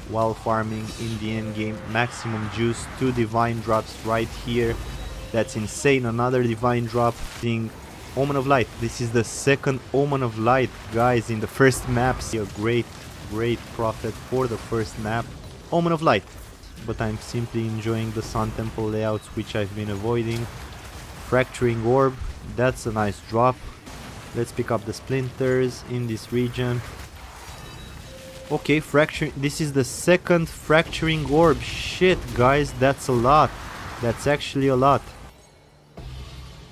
while farming in the endgame. Maximum juice, 2 divine drops right here. That's insane. Another divine drop. Seeing Omen of Light. This is the second Omen of Light, guys, in the first map. See a great profit for the first map. Omen of Light. But I'm simply enjoying the Sun Temple layouts, which I've been avoiding. Fracturing Orb. That's a nice drop. Let's pick up the splinters in this region. Okay, fracture. This is the second fracturing orb. Shit, guys, that's a lot. That's actually a lot.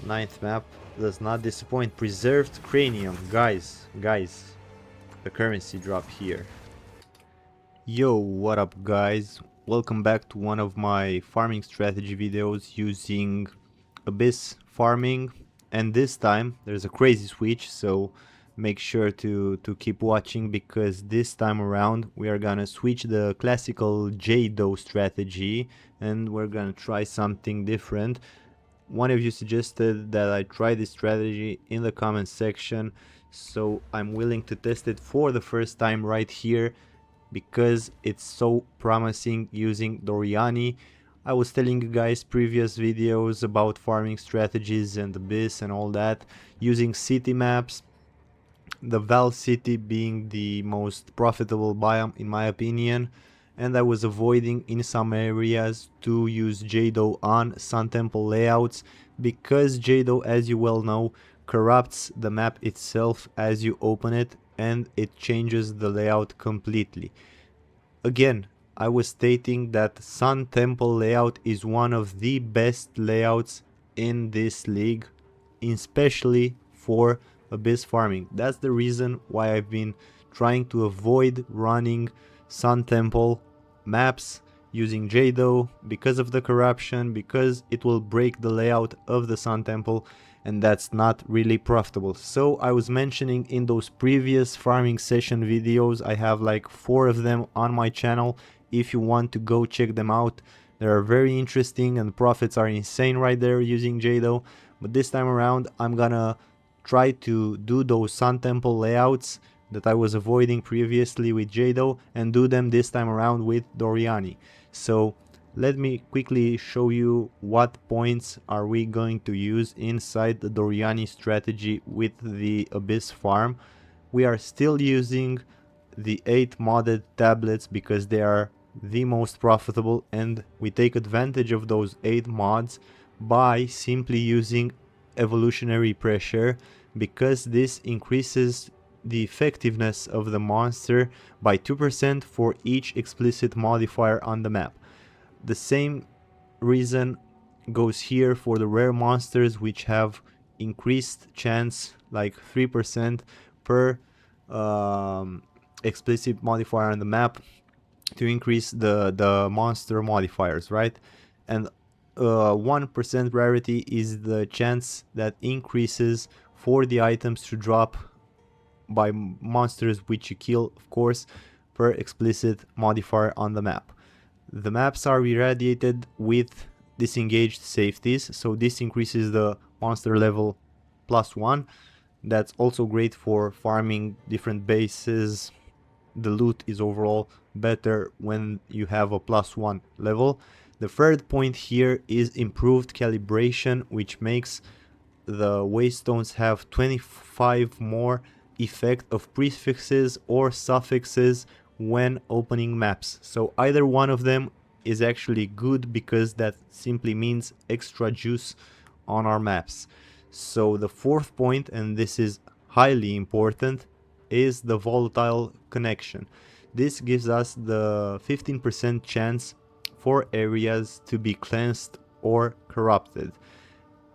Ninth map does not disappoint. Preserved cranium, guys. The currency drop here. Yo, what up, guys? Welcome back to one of my farming strategy videos using Abyss farming. And this time there's a crazy switch, so make sure to keep watching, because this time around we are gonna switch the classical Jado strategy and we're gonna try something different. One of you suggested that I try this strategy in the comment section, so I'm willing to test it for the first time right here because it's so promising using Doryani. I was telling you guys previous videos about farming strategies and Abyss and all that, using city maps, the Val City being the most profitable biome in my opinion, and I was avoiding in some areas to use Jado on Sun Temple layouts, because Jado, as you well know, corrupts the map itself as you open it and it changes the layout completely. Again, I was stating that Sun Temple layout is one of the best layouts in this league, especially for Abyss farming. That's the reason why I've been trying to avoid running Sun Temple maps using Jado, because of the corruption, because it will break the layout of the Sun Temple, and that's not really profitable. So I was mentioning in those previous farming session videos, I have like 4 of them on my channel. If you want to go check them out, they are very interesting and profits are insane right there using Jado. But this time around I'm gonna try to do those Sun Temple layouts that I was avoiding previously with Jado and do them this time around with Doryani. So let me quickly show you what points are we going to use inside the Doryani strategy with the Abyss farm. We are still using the 8 modded tablets because they are the most profitable, and we take advantage of those 8 mods by simply using evolutionary pressure, because this increases the effectiveness of the monster by 2% for each explicit modifier on the map. The same reason goes here for the rare monsters, which have increased chance like 3% per explicit modifier on the map to increase the monster modifiers, right? And 1% rarity is the chance that increases for the items to drop by monsters which you kill, of course, per explicit modifier on the map. The maps are irradiated with disengaged safeties, so this increases the monster level +1. That's also great for farming different bases. The loot is overall better when you have a +1 level. The third point here is improved calibration, which makes the Waystones have 25 more effect of prefixes or suffixes when opening maps. So either one of them is actually good, because that simply means extra juice on our maps. So the fourth point, and this is highly important, is the volatile connection. This gives us the 15% chance for areas to be cleansed or corrupted.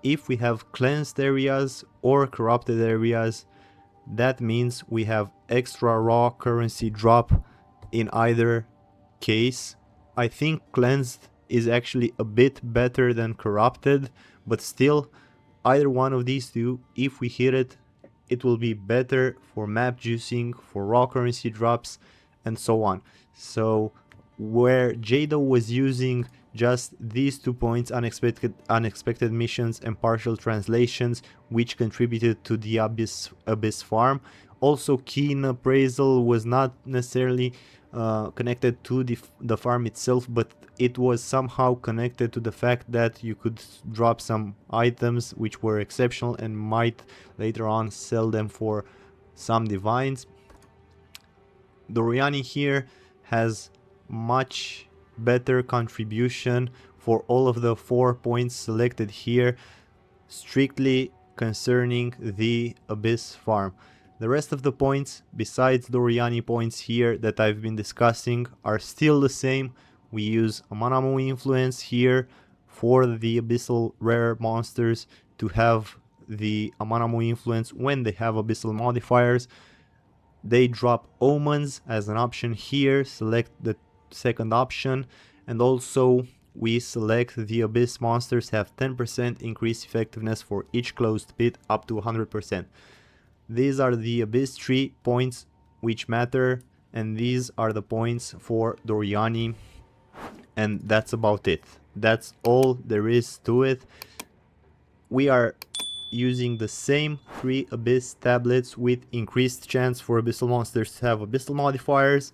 If we have cleansed areas or corrupted areas, that means we have extra raw currency drop in either case. I think cleansed is actually a bit better than corrupted, but still, either one of these two, if we hit it, it will be better for map juicing, for raw currency drops, and so on. So where Jado was using just these 2 points, unexpected missions and partial translations, which contributed to the Abyss farm. Also, keen appraisal was not necessarily connected to the farm itself, but it was somehow connected to the fact that you could drop some items which were exceptional and might later on sell them for some divines. Doryani here has much better contribution for all of the 4 points selected here, strictly concerning the Abyss farm. The rest of the points, besides Doryani points here that I've been discussing, are still the same. We use Amanamu influence here for the Abyssal rare monsters to have the Amanamu influence when they have Abyssal modifiers. They drop omens as an option here, select the second option, and also we select the Abyss monsters have 10% increased effectiveness for each closed pit up to 100%. These are the Abyss tree points which matter, and these are the points for Doryani, and that's about it. That's all there is to it. We are using the same 3 Abyss tablets with increased chance for Abyssal monsters to have Abyssal modifiers,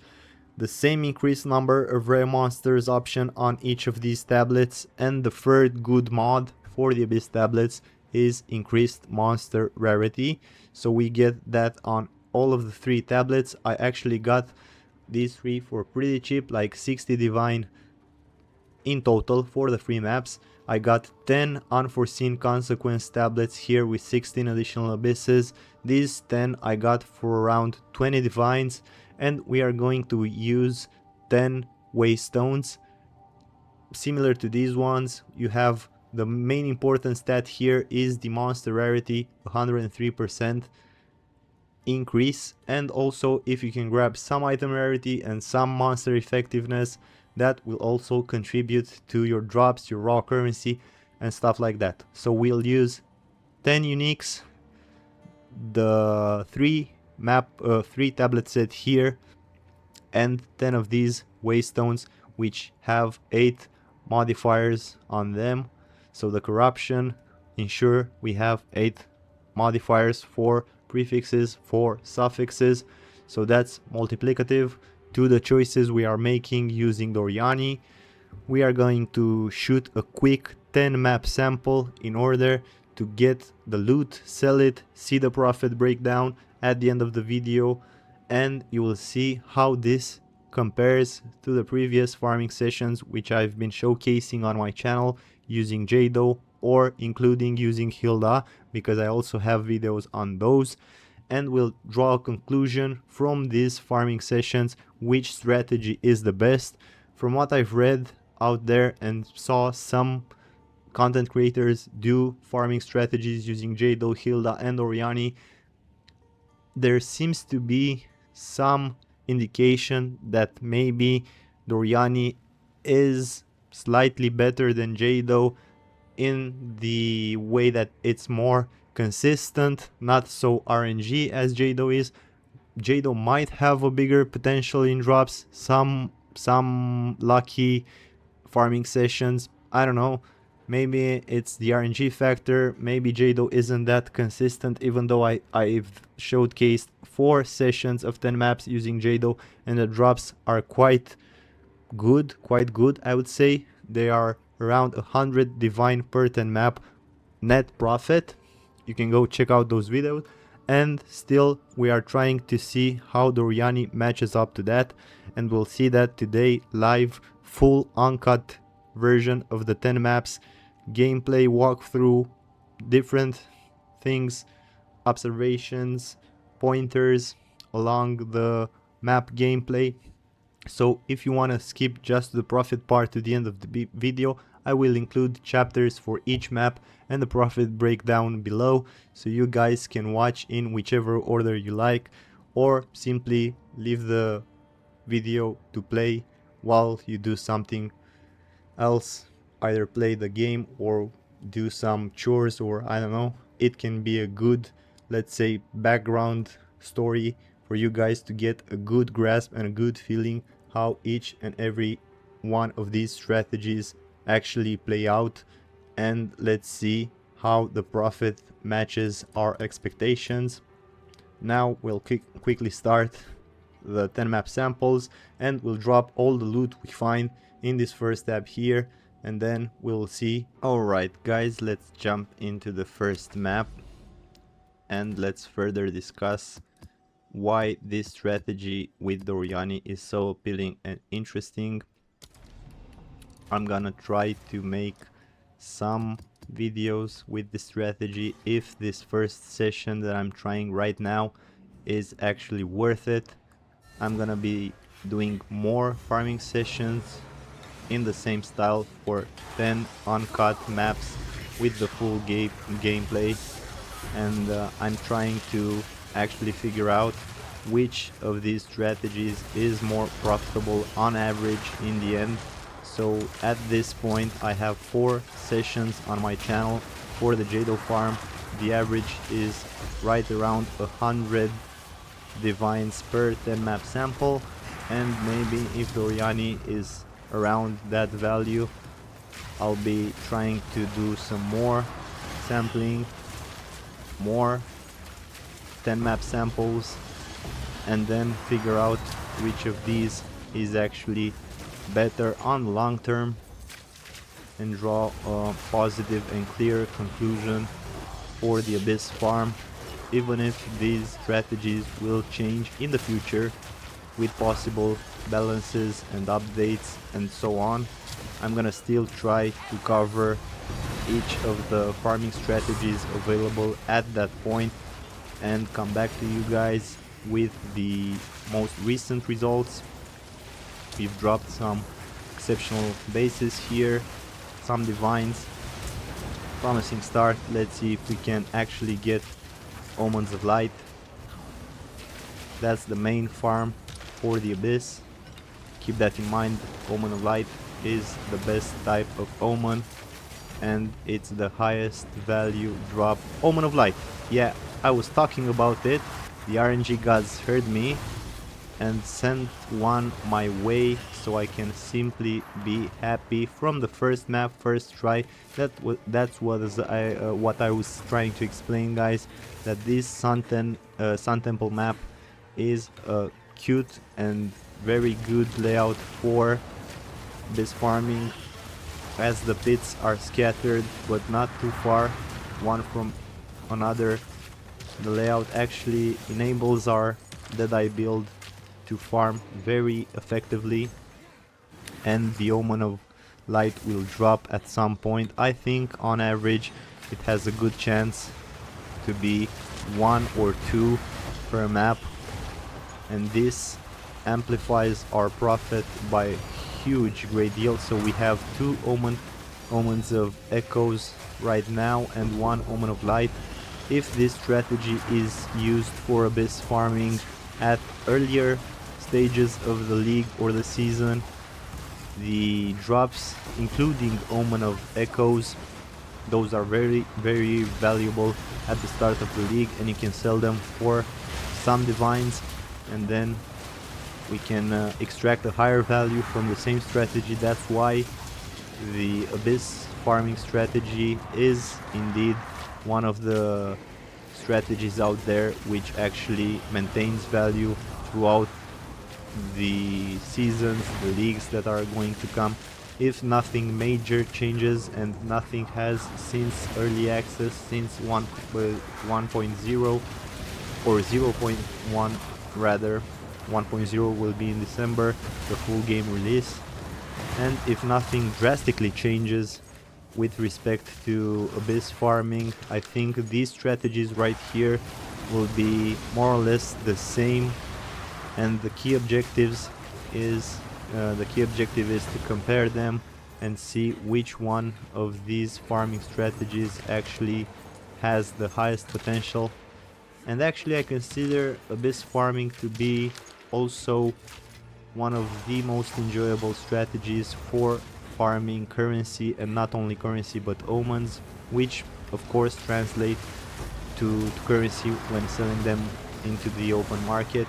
the same increased number of rare monsters option on each of these tablets, and the third good mod for the Abyss tablets is increased monster rarity. So we get that on all of the 3 tablets. I actually got these 3 for pretty cheap, like 60 divine in total for the 3 maps. I got 10 unforeseen consequence tablets here with 16 additional abysses. These 10 I got for around 20 divines, and we are going to use 10 waystones. Similar to these ones, you have the main important stat here is the monster rarity, 103% increase, and also if you can grab some item rarity and some monster effectiveness, that will also contribute to your drops, your raw currency, and stuff like that. So we'll use 10 uniques, the 3 tablet set here, and 10 of these waystones which have 8 modifiers on them. So the corruption, ensure we have 8 modifiers for prefixes, for suffixes. So that's multiplicative to the choices we are making using Doryani. We are going to shoot a quick 10 map sample in order to get the loot, sell it, see the profit breakdown at the end of the video, and you will see how this compares to the previous farming sessions which I've been showcasing on my channel using Jado or including using Hilda, because I also have videos on those, and we'll draw a conclusion from these farming sessions which strategy is the best. From what I've read out there and saw some content creators do farming strategies using Jado, Hilda, and Doryani, there seems to be some indication that maybe Doryani is slightly better than Jado in the way that it's more consistent, not so RNG as Jado is. Jado might have a bigger potential in drops, some lucky farming sessions, I don't know. Maybe it's the RNG factor, maybe Jado isn't that consistent, even though I've showcased 4 sessions of 10 maps using Jado, and the drops are quite good I would say. They are around 100 divine per 10 map net profit. You can go check out those videos, and still we are trying to see how Doryani matches up to that, and we'll see that today live, full uncut version of the 10 maps, gameplay walkthrough, different things, observations, pointers along the map gameplay. So if you want to skip just the profit part to the end of the video, I will include chapters for each map and the profit breakdown below, so you guys can watch in whichever order you like, or simply leave the video to play while you do something else, either play the game or do some chores, or I don't know. It can be a good, let's say, background story for you guys to get a good grasp and a good feeling how each and every one of these strategies actually play out. And let's see how the profit matches our expectations. Now we'll quickly start the 10 map samples, and we'll drop all the loot we find in this first tab here, and then we'll see. Alright guys, let's jump into the first map and let's further discuss why this strategy with Doryani is so appealing and interesting. I'm gonna try to make some videos with this strategy if this first session that I'm trying right now is actually worth it. I'm gonna be doing more farming sessions in the same style for 10 uncut maps with the full gameplay, and I'm trying to actually figure out which of these strategies is more profitable on average in the end. So at this point I have 4 sessions on my channel for the Jado farm. The average is right around 100 divines per 10 map sample, and maybe if Doryani is around that value, I'll be trying to do some more sampling, more 10 map samples, and then figure out which of these is actually better on the long term and draw a positive and clear conclusion for the Abyss farm, even if these strategies will change in the future with possible balances and updates and so on. I'm gonna still try to cover each of the farming strategies available at that point and come back to you guys with the most recent results. We've dropped some exceptional bases here, some divines, promising start. Let's see if we can actually get Omens of Light. That's the main farm for the Abyss. Keep that in mind. Omen of Light is the best type of Omen, and it's the highest value drop. Omen of Light, yeah, I was talking about it. The RNG gods heard me and sent one my way, so I can simply be happy from the first map, first try. That's what I was trying to explain, guys, that this Sun Temple map is a cute and very good layout for this farming, as the pits are scattered but not too far one from another. The layout actually enables our Deadeye build to farm very effectively, and the Omen of Light will drop at some point. I think on average it has a good chance to be 1 or 2 per map, and this amplifies our profit by a huge great deal. So we have 2 Omens of Echoes right now and 1 Omen of Light. If this strategy is used for Abyss farming at earlier stages of the league or the season, the drops including Omen of Echoes, those are very valuable at the start of the league, and you can sell them for some divines, and then we can extract a higher value from the same strategy. That's why the Abyss farming strategy is indeed one of the strategies out there which actually maintains value throughout the seasons, the leagues that are going to come, if nothing major changes, and nothing has since early access, since 1.0 or 0.1 rather. 1.0 will be in December, the full game release, and if nothing drastically changes with respect to Abyss farming, I think these strategies right here will be more or less the same, and the key objective is to compare them and see which one of these farming strategies actually has the highest potential. And actually I consider Abyss farming to be also one of the most enjoyable strategies for farming currency, and not only currency but omens, which of course translate to currency when selling them into the open market.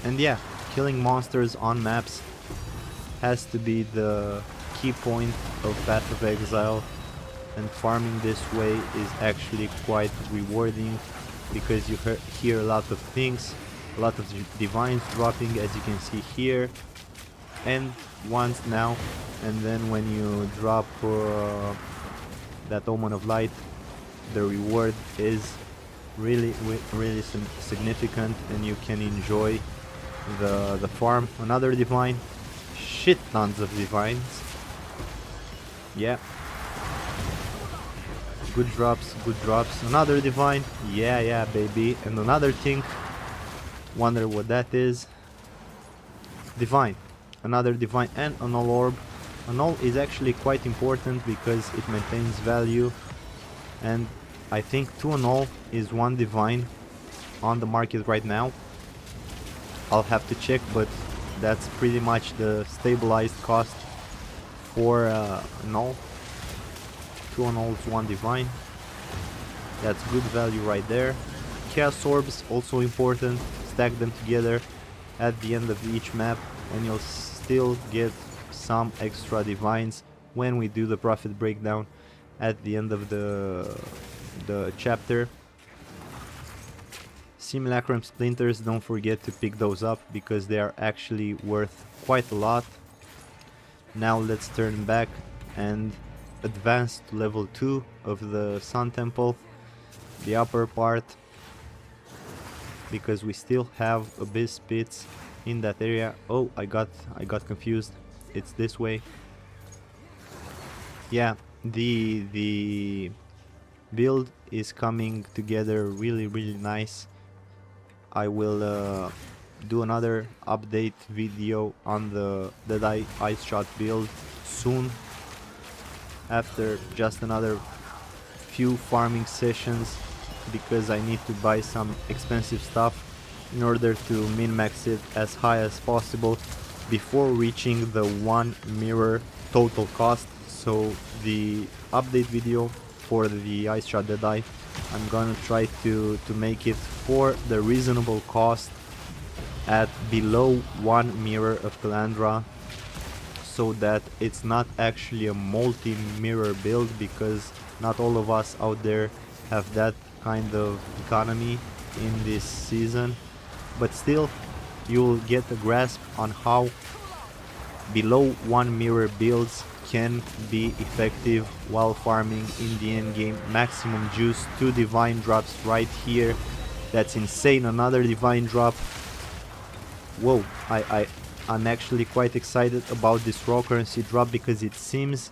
And yeah, killing monsters on maps has to be the key point of Path of Exile, and farming this way is actually quite rewarding because you hear a lot of things a lot of divines dropping, as you can see here, and once now, and then when you drop that Omen of Light, the reward is really significant, and you can enjoy the farm. Another divine, shit tons of divines. Yeah, good drops, another divine. Yeah baby. And another thing, wonder what that is. Divine, another divine, and a null orb. A null is actually quite important because it maintains value, and I think 2 null is 1 divine on the market right now. I'll have to check, but that's pretty much the stabilized cost for null. 2 nulls, 1 divine. That's good value right there. Chaos orbs also important. Stack them together at the end of each map, and you'll still get some extra divines when we do the profit breakdown at the end of the chapter. Simulacrum splinters, don't forget to pick those up because they are actually worth quite a lot. Now let's turn back and advance to level 2 of the Sun Temple, the upper part, because we still have abyss pits in that area. Oh, I got confused. It's this way. Yeah, the build is coming together really nice. I will do another update video on the Deadeye IceShot build soon, after just another few farming sessions, because I need to buy some expensive stuff in order to min-max it as high as possible before reaching the 1 mirror total cost. So the update video for the IceShot Deadeye, I'm gonna try to make it for the reasonable cost at below 1 mirror of Calandra, so that it's not actually a multi-mirror build, because not all of us out there have that kind of economy in this season. But still, you'll get a grasp on how below 1 mirror builds can be effective while farming in the endgame. Maximum juice, 2 divine drops right here. That's insane. Another divine drop. Whoa, I'm actually quite excited about this raw currency drop, because it seems,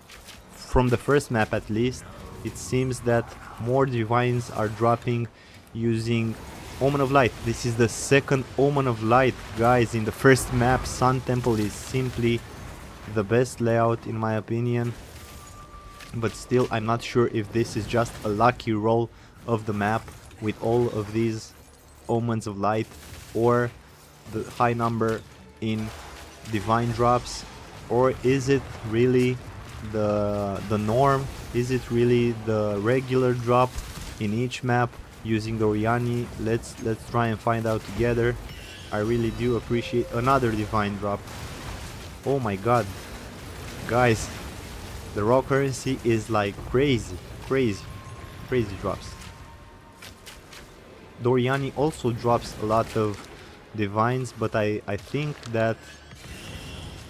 from the first map at least, it seems that more divines are dropping using Omen of Light. This is the second Omen of Light, guys. In the first map, Sun Temple is simply the best layout in my opinion, but still I'm not sure if this is just a lucky roll of the map with all of these Omens of Light, or the high number in divine drops, or is it really the norm? Is it really the regular drop in each map using Doryani? Let's try and find out together. I really do appreciate another divine drop. Oh my god, guys, the raw currency is like crazy drops. Doryani also drops a lot of divines, but I think that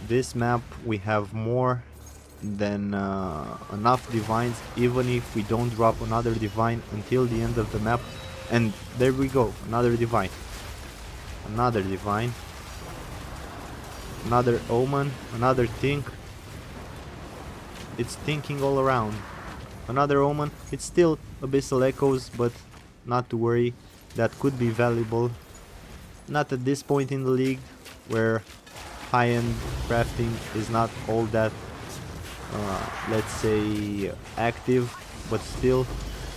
this map we have more than enough divines, even if we don't drop another divine until the end of the map. And there we go, another divine, another omen, another think. It's thinking all around. Another omen. It's still abyssal echoes, but not to worry, that could be valuable. Not at this point in the league, where high-end crafting is not all that let's say active, but still,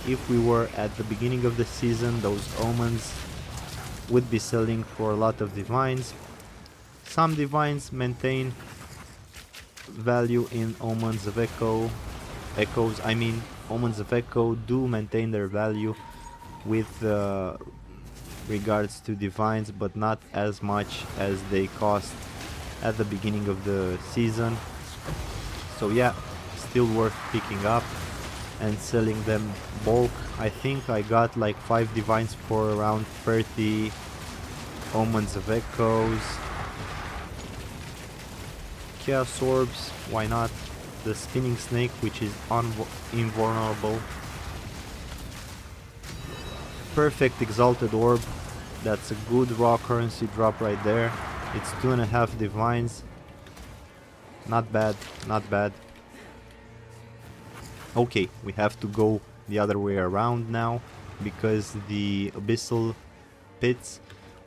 if we were at the beginning of the season, those omens would be selling for a lot of divines. Some divines maintain value in Omens of Echoes. I mean, Omens of Echo do maintain their value with regards to divines, but not as much as they cost at the beginning of the season. So yeah, still worth picking up and selling them bulk. I think I got like 5 divines for around 30 Omens of Echoes, Chaos Orbs, why not? The Spinning Snake, which is invulnerable. Perfect Exalted Orb, that's a good raw currency drop right there. It's 2.5 divines. Not bad, not bad. Okay, we have to go the other way around now, because the Abyssal Pits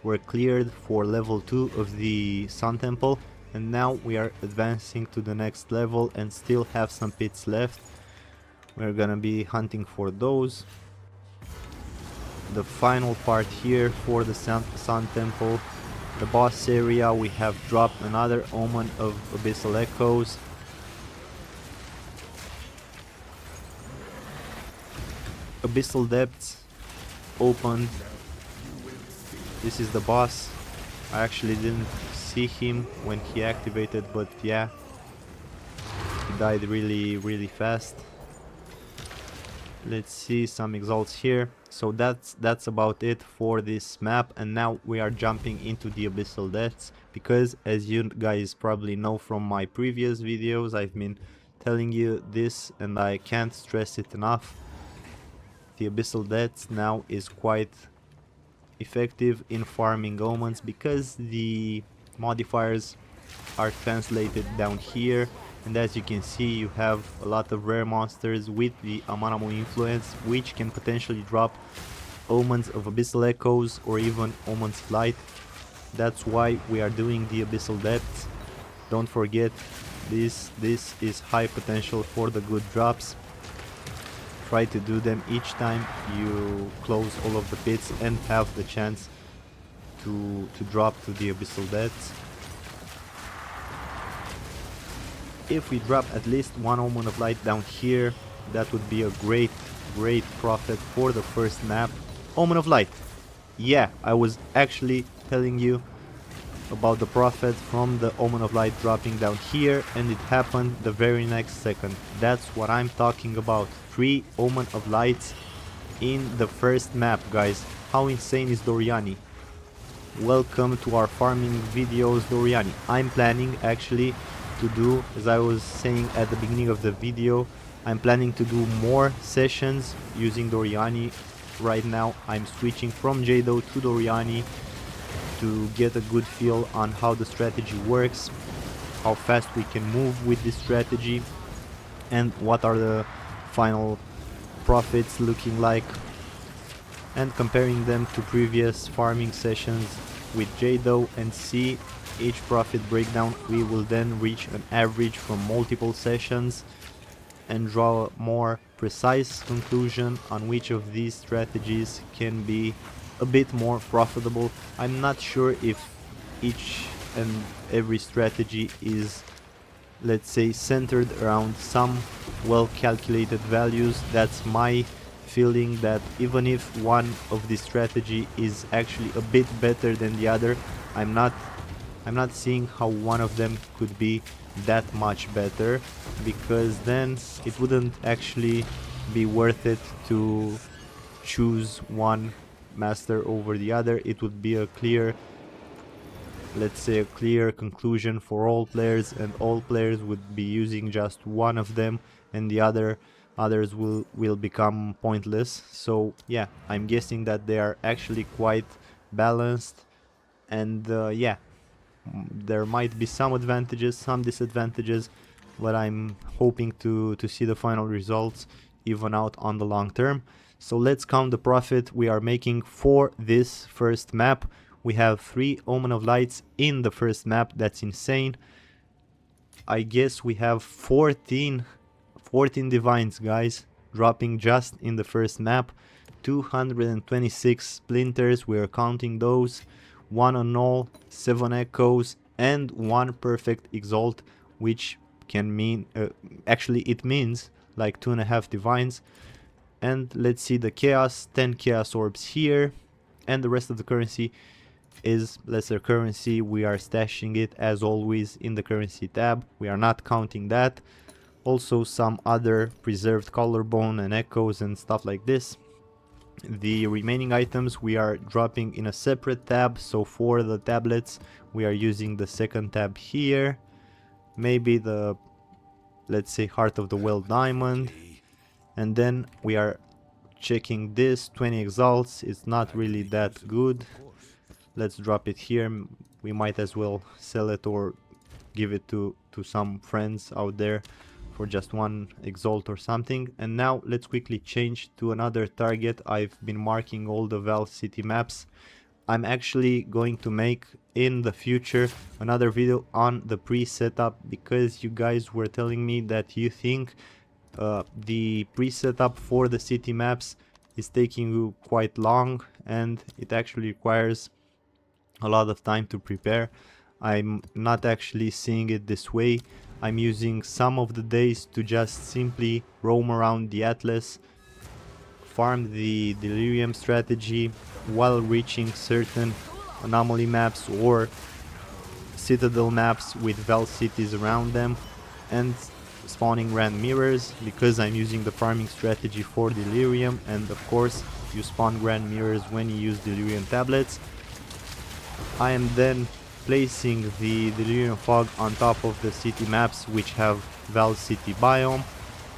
were cleared for level 2 of the Sun Temple, and now we are advancing to the next level and still have some pits left. We're gonna be hunting for those. The final part here for the Sun Temple, the boss area, we have dropped another Omen of Abyssal Echoes. Abyssal Depths opened. This is the boss. I actually didn't see him when he activated, but yeah, he died really fast. Let's see some exalts here. So that's about it for this map, and now we are jumping into the Abyssal Depths, because as you guys probably know from my previous videos, I've been telling you this and I can't stress it enough. The Abyssal Depths now is quite effective in farming omens, because the modifiers are translated down here, and as you can see you have a lot of rare monsters with the Amanamo influence, which can potentially drop omens of Abyssal Echoes or even Omens Flight. That's why we are doing the Abyssal Depths. Don't forget, this is high potential for the good drops. Try to do them each time you close all of the pits and have the chance to drop to the Abyssal Depths. If we drop at least one Omen of Light down here, that would be a great profit for the first map. Omen of Light! Yeah, I was actually telling you about the profit from the Omen of Light dropping down here, and it happened the very next second. That's what I'm talking about. 3 Omen of Lights in the first map, guys. How insane is Doryani? Welcome to our farming videos, Doryani. I'm planning actually to do, as I was saying at the beginning of the video, I'm planning to do more sessions using Doryani. Right now I'm switching from Jado to Doryani to get a good feel on how the strategy works, how fast we can move with this strategy, and what are the final profits looking like, and comparing them to previous farming sessions with Jado and see each profit breakdown. We will then reach an average from multiple sessions and draw a more precise conclusion on which of these strategies can be a bit more profitable. I'm not sure if each and every strategy is, let's say, centered around some well calculated values. That's my feeling, that even if one of these strategy is actually a bit better than the other, I'm not seeing how one of them could be that much better, because then it wouldn't actually be worth it to choose one master over the other. It would be a clear, let's say, a clear conclusion for all players, and all players would be using just one of them, and the others will become pointless. So yeah, I'm guessing that they are actually quite balanced, and yeah, there might be some advantages, some disadvantages, but I'm hoping to see the final results even out on the long term. So let's count the profit we are making for this first map. We have 3 Omen of Lights in the first map. That's insane. I guess we have 14 divines, guys, dropping just in the first map. 226 splinters, we are counting those. 1 Annul, 7 echoes, and 1 perfect exalt, which can mean, actually it means like 2.5 divines. And let's see the chaos, 10 chaos orbs here, and the rest of the currency is lesser currency. We are stashing it as always in the currency tab. We are not counting that. Also some other preserved collarbone and echoes and stuff like this. The remaining items we are dropping in a separate tab, so for the tablets we are using the second tab here. Maybe the, let's say, Heart of the Well Diamond. And then we are checking this, 20 exalts, it's not really that good. Let's drop it here. We might as well sell it or give it to some friends out there for just 1 exalt or something. And now let's quickly change to another target. I've been marking all the Val City maps. I'm actually going to make in the future another video on the pre-setup, because you guys were telling me that you think the pre-setup for the city maps is taking you quite long, and it actually requires a lot of time to prepare. I'm not actually seeing it this way. I'm using some of the days to just simply roam around the Atlas, farm the Delirium strategy while reaching certain anomaly maps or citadel maps with Val cities around them, and spawning grand mirrors, because I'm using the farming strategy for Delirium, and of course you spawn grand mirrors when you use Delirium tablets. I am then placing the Delirium Fog on top of the city maps which have Val City biome.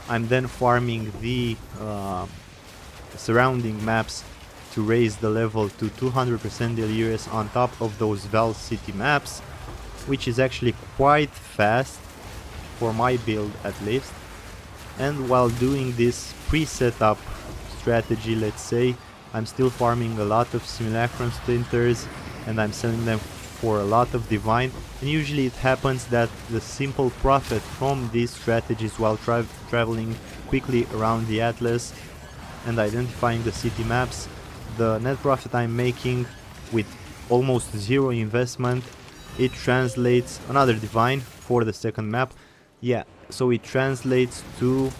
I'm then farming the surrounding maps to raise the level to 200% Delirious on top of those Val City maps, which is actually quite fast for my build at least. And while doing this pre-setup strategy, let's say, I'm still farming a lot of Simulacrum Splinters, and I'm selling them for a lot of Divine. And usually it happens that the simple profit from these strategies while traveling quickly around the Atlas and identifying the city maps, the net profit I'm making with almost zero investment, it translates another Divine for the second map. Yeah, so it translates to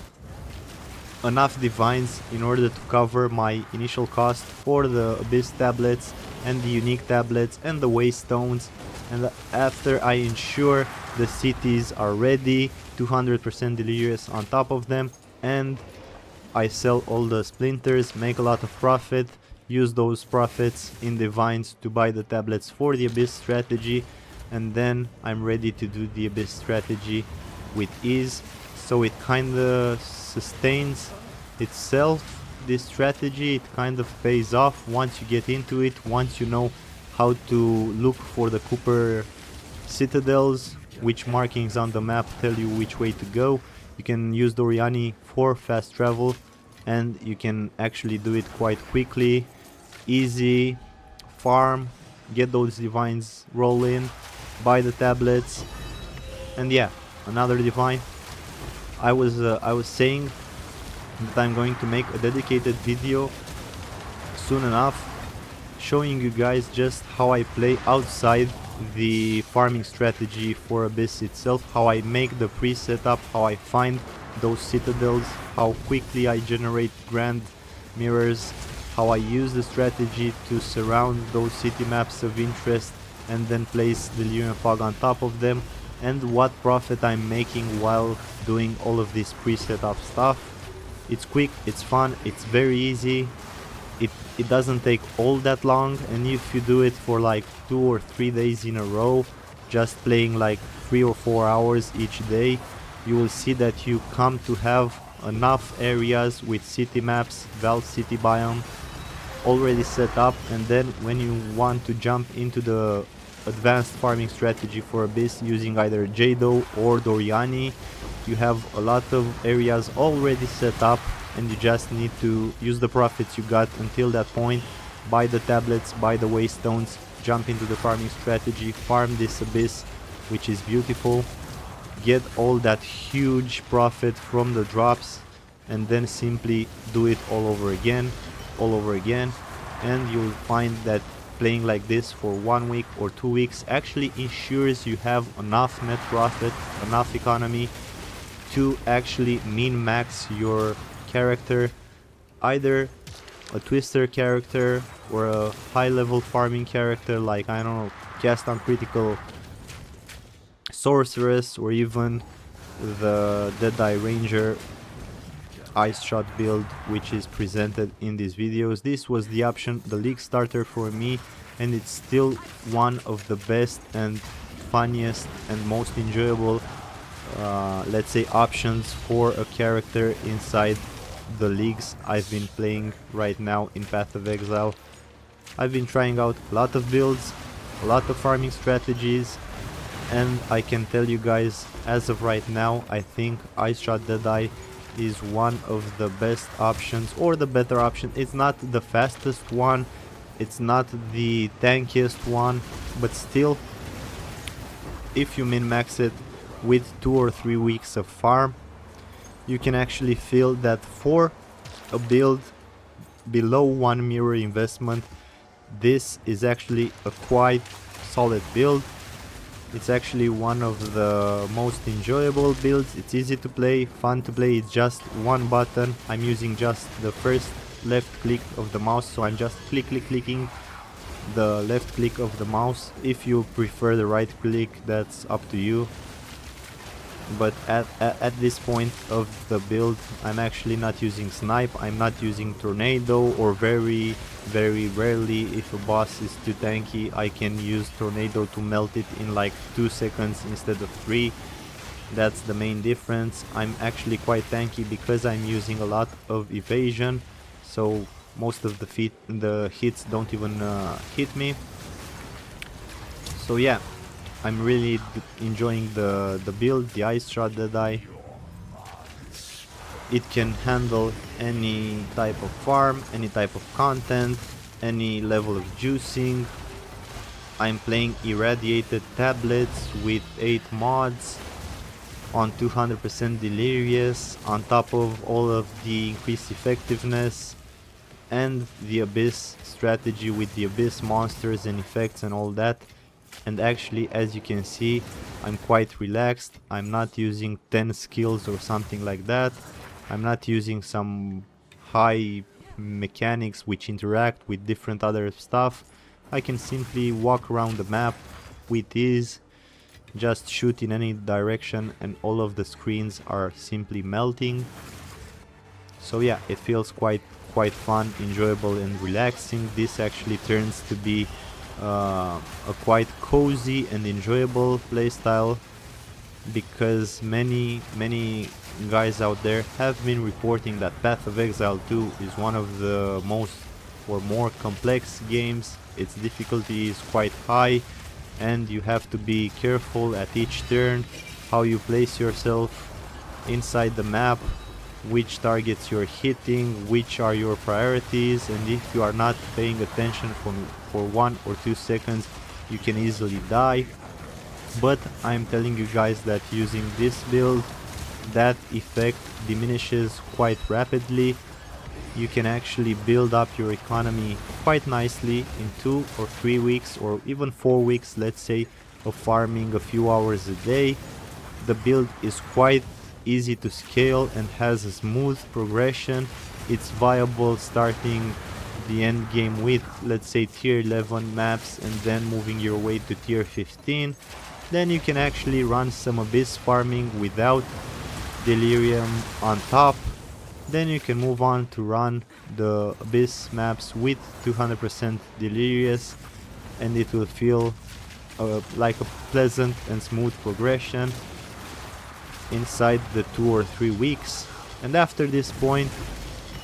enough divines in order to cover my initial cost for the Abyss tablets and the unique tablets and the Waystones. And after I ensure the cities are ready, 200% Delirious on top of them, and I sell all the splinters, make a lot of profit, use those profits in divines to buy the tablets for the Abyss strategy, and then I'm ready to do the Abyss strategy with ease. So it kinda sustains itself, this strategy. It kind of pays off once you get into it, once you know how to look for the Cooper citadels, which markings on the map tell you which way to go. You can use Doryani for fast travel, and you can actually do it quite quickly, easy, farm, get those divines, roll in, buy the tablets, and yeah, another divine. I was saying that I'm going to make a dedicated video soon enough showing you guys just how I play outside the farming strategy for Abyss itself, how I make the pre-setup, how I find those citadels, how quickly I generate grand mirrors, how I use the strategy to surround those city maps of interest and then place the Delirium Fog on top of them, and what profit I'm making while doing all of this pre-setup stuff. It's quick, it's fun, it's very easy, it doesn't take all that long, and if you do it for like 2 or 3 days in a row, just playing like 3 or 4 hours each day, you will see that you come to have enough areas with city maps, Val City biome already set up, and then when you want to jump into the advanced farming strategy for Abyss using either Jado or Doryani, you have a lot of areas already set up, and you just need to use the profits you got until that point, buy the tablets, buy the Waystones, jump into the farming strategy, farm this Abyss, which is beautiful, get all that huge profit from the drops, and then simply do it all over again, and you'll find that playing like this for 1 week or 2 weeks actually ensures you have enough net profit, enough economy to actually min-max your character, either a twister character or a high level farming character like, I don't know, cast on critical sorceress, or even the Deadeye ranger IceShot build which is presented in these videos. This was the option, the league starter for me, and it's still one of the best and funniest and most enjoyable let's say options for a character inside the leagues I've been playing right now in Path of Exile. I've been trying out a lot of builds, a lot of farming strategies, and I can tell you guys, as of right now, I think IceShot Deadeye is one of the best options, or the better option. It's not the fastest one, it's not the tankiest one, but still, if you min-max it with 2 or 3 weeks of farm, you can actually feel that for a build below 1 mirror investment, this is actually a quite solid build. It's actually one of the most enjoyable builds. It's easy to play, fun to play. It's just one button. I'm using just the first left click of the mouse, so I'm just clicking the left click of the mouse. If you prefer the right click, that's up to you. But at this point of the build, I'm actually not using snipe, I'm not using tornado, or very rarely, if a boss is too tanky, I can use tornado to melt it in like 2 seconds instead of 3. That's the main difference. I'm actually quite tanky because I'm using a lot of evasion, so most of the hits don't even hit me. So yeah, I'm really enjoying the build, the IceShot Deadeye. It can handle any type of farm, any type of content, any level of juicing. I'm playing irradiated tablets with 8 mods on 200% delirious, on top of all of the increased effectiveness and the abyss strategy with the abyss monsters and effects and all that. And actually, as you can see, I'm quite relaxed. I'm not using 10 skills or something like that. I'm not using some high mechanics which interact with different other stuff. I can simply walk around the map with ease, just shoot in any direction, and all of the screens are simply melting. So yeah, it feels quite fun, enjoyable and relaxing. This actually turns to be a quite cozy and enjoyable playstyle, because many guys out there have been reporting that Path of Exile 2 is one of the most or more complex games. Its difficulty is quite high and you have to be careful at each turn how you place yourself inside the map, which targets you're hitting, which are your priorities, and if you are not paying attention for 1 or 2 seconds, you can easily die. But I'm telling you guys that using this build, that effect diminishes quite rapidly. You can actually build up your economy quite nicely in 2 or 3 weeks, or even 4 weeks, let's say, of farming a few hours a day. The build is quite easy to scale and has a smooth progression. It's viable starting the end game with, let's say, tier 11 maps and then moving your way to tier 15. Then you can actually run some abyss farming without delirium on top. Then you can move on to run the abyss maps with 200% delirious, and it will feel like a pleasant and smooth progression inside the 2 or 3 weeks. And after this point,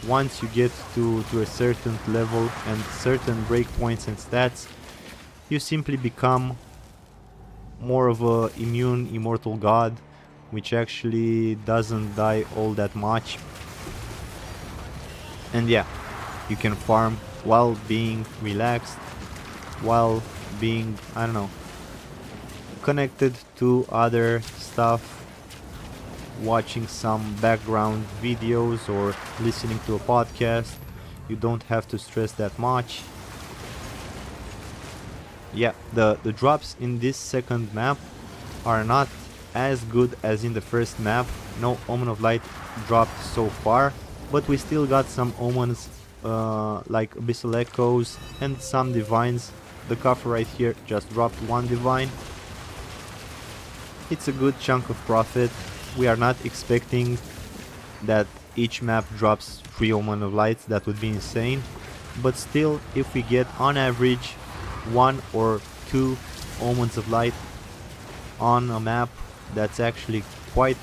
once you get to a certain level and certain breakpoints and stats, you simply become more of a immune immortal god, which actually doesn't die all that much. And yeah, you can farm while being relaxed, while being, I don't know, connected to other stuff, watching some background videos or listening to a podcast. You don't have to stress that much. Yeah, the drops in this second map are not as good as in the first map. No Omen of Light dropped so far, but we still got some omens like Abyssal Echoes and some divines. The coffer right here just dropped 1 divine. It's a good chunk of profit. We are not expecting that each map drops 3 Omen of Lights, that would be insane. But still, if we get on average 1 or 2 Omens of Light on a map, that's actually quite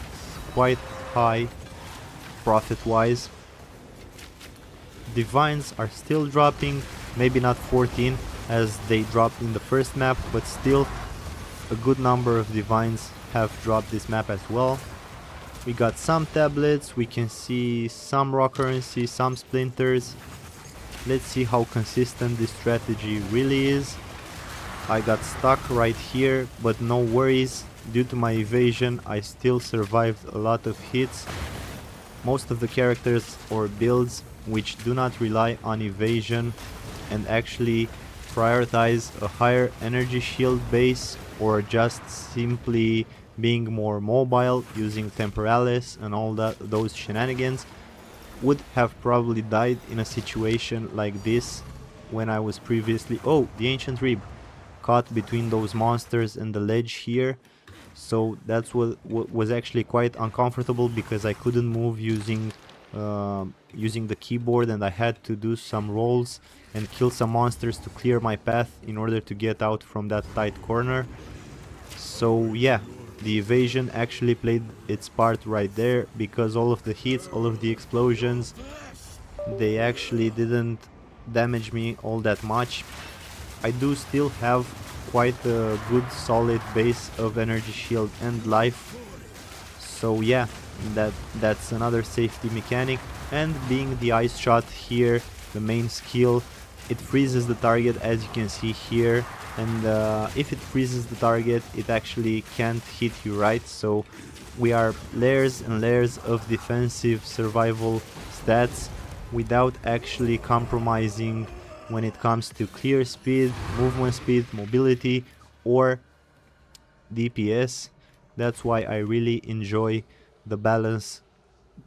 high profit-wise. Divines are still dropping, maybe not 14 as they dropped in the first map, but still a good number of Divines have dropped this map as well. We got some tablets, we can see some raw currency, some splinters. Let's see how consistent this strategy really is. I got stuck right here, but no worries. Due to my evasion, I still survived a lot of hits. Most of the characters or builds which do not rely on evasion and actually prioritize a higher energy shield base, or just simply being more mobile using temporales and all those shenanigans, would have probably died in a situation like this when I was previously... Oh, the Ancient Rib caught between those monsters and the ledge here. So that's what was actually quite uncomfortable, because I couldn't move using the keyboard, and I had to do some rolls and kill some monsters to clear my path in order to get out from that tight corner. So yeah, the evasion actually played its part right there, because all of the hits, all of the explosions, they actually didn't damage me all that much. I do still have quite a good solid base of energy shield and life. So yeah, that's another safety mechanic. And being the IceShot here, the main skill, it freezes the target, as you can see here. And if it freezes the target, it actually can't hit you, right? So we are layers and layers of defensive survival stats without actually compromising when it comes to clear speed, movement speed, mobility, or DPS. That's why I really enjoy the balance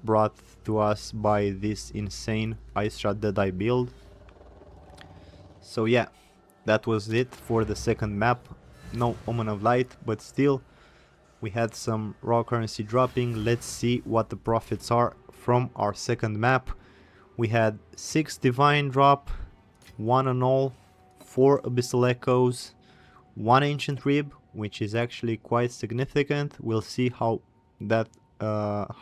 brought to us by this insane IceShot Deadeye build. So yeah, that was it for the second map. No Omen of Light, but still we had some raw currency dropping. Let's see what the profits are from our second map. We had 6 Divine drop, 1 Annul, 4 Abyssal Echoes, 1 Ancient Rib, which is actually quite significant. We'll see how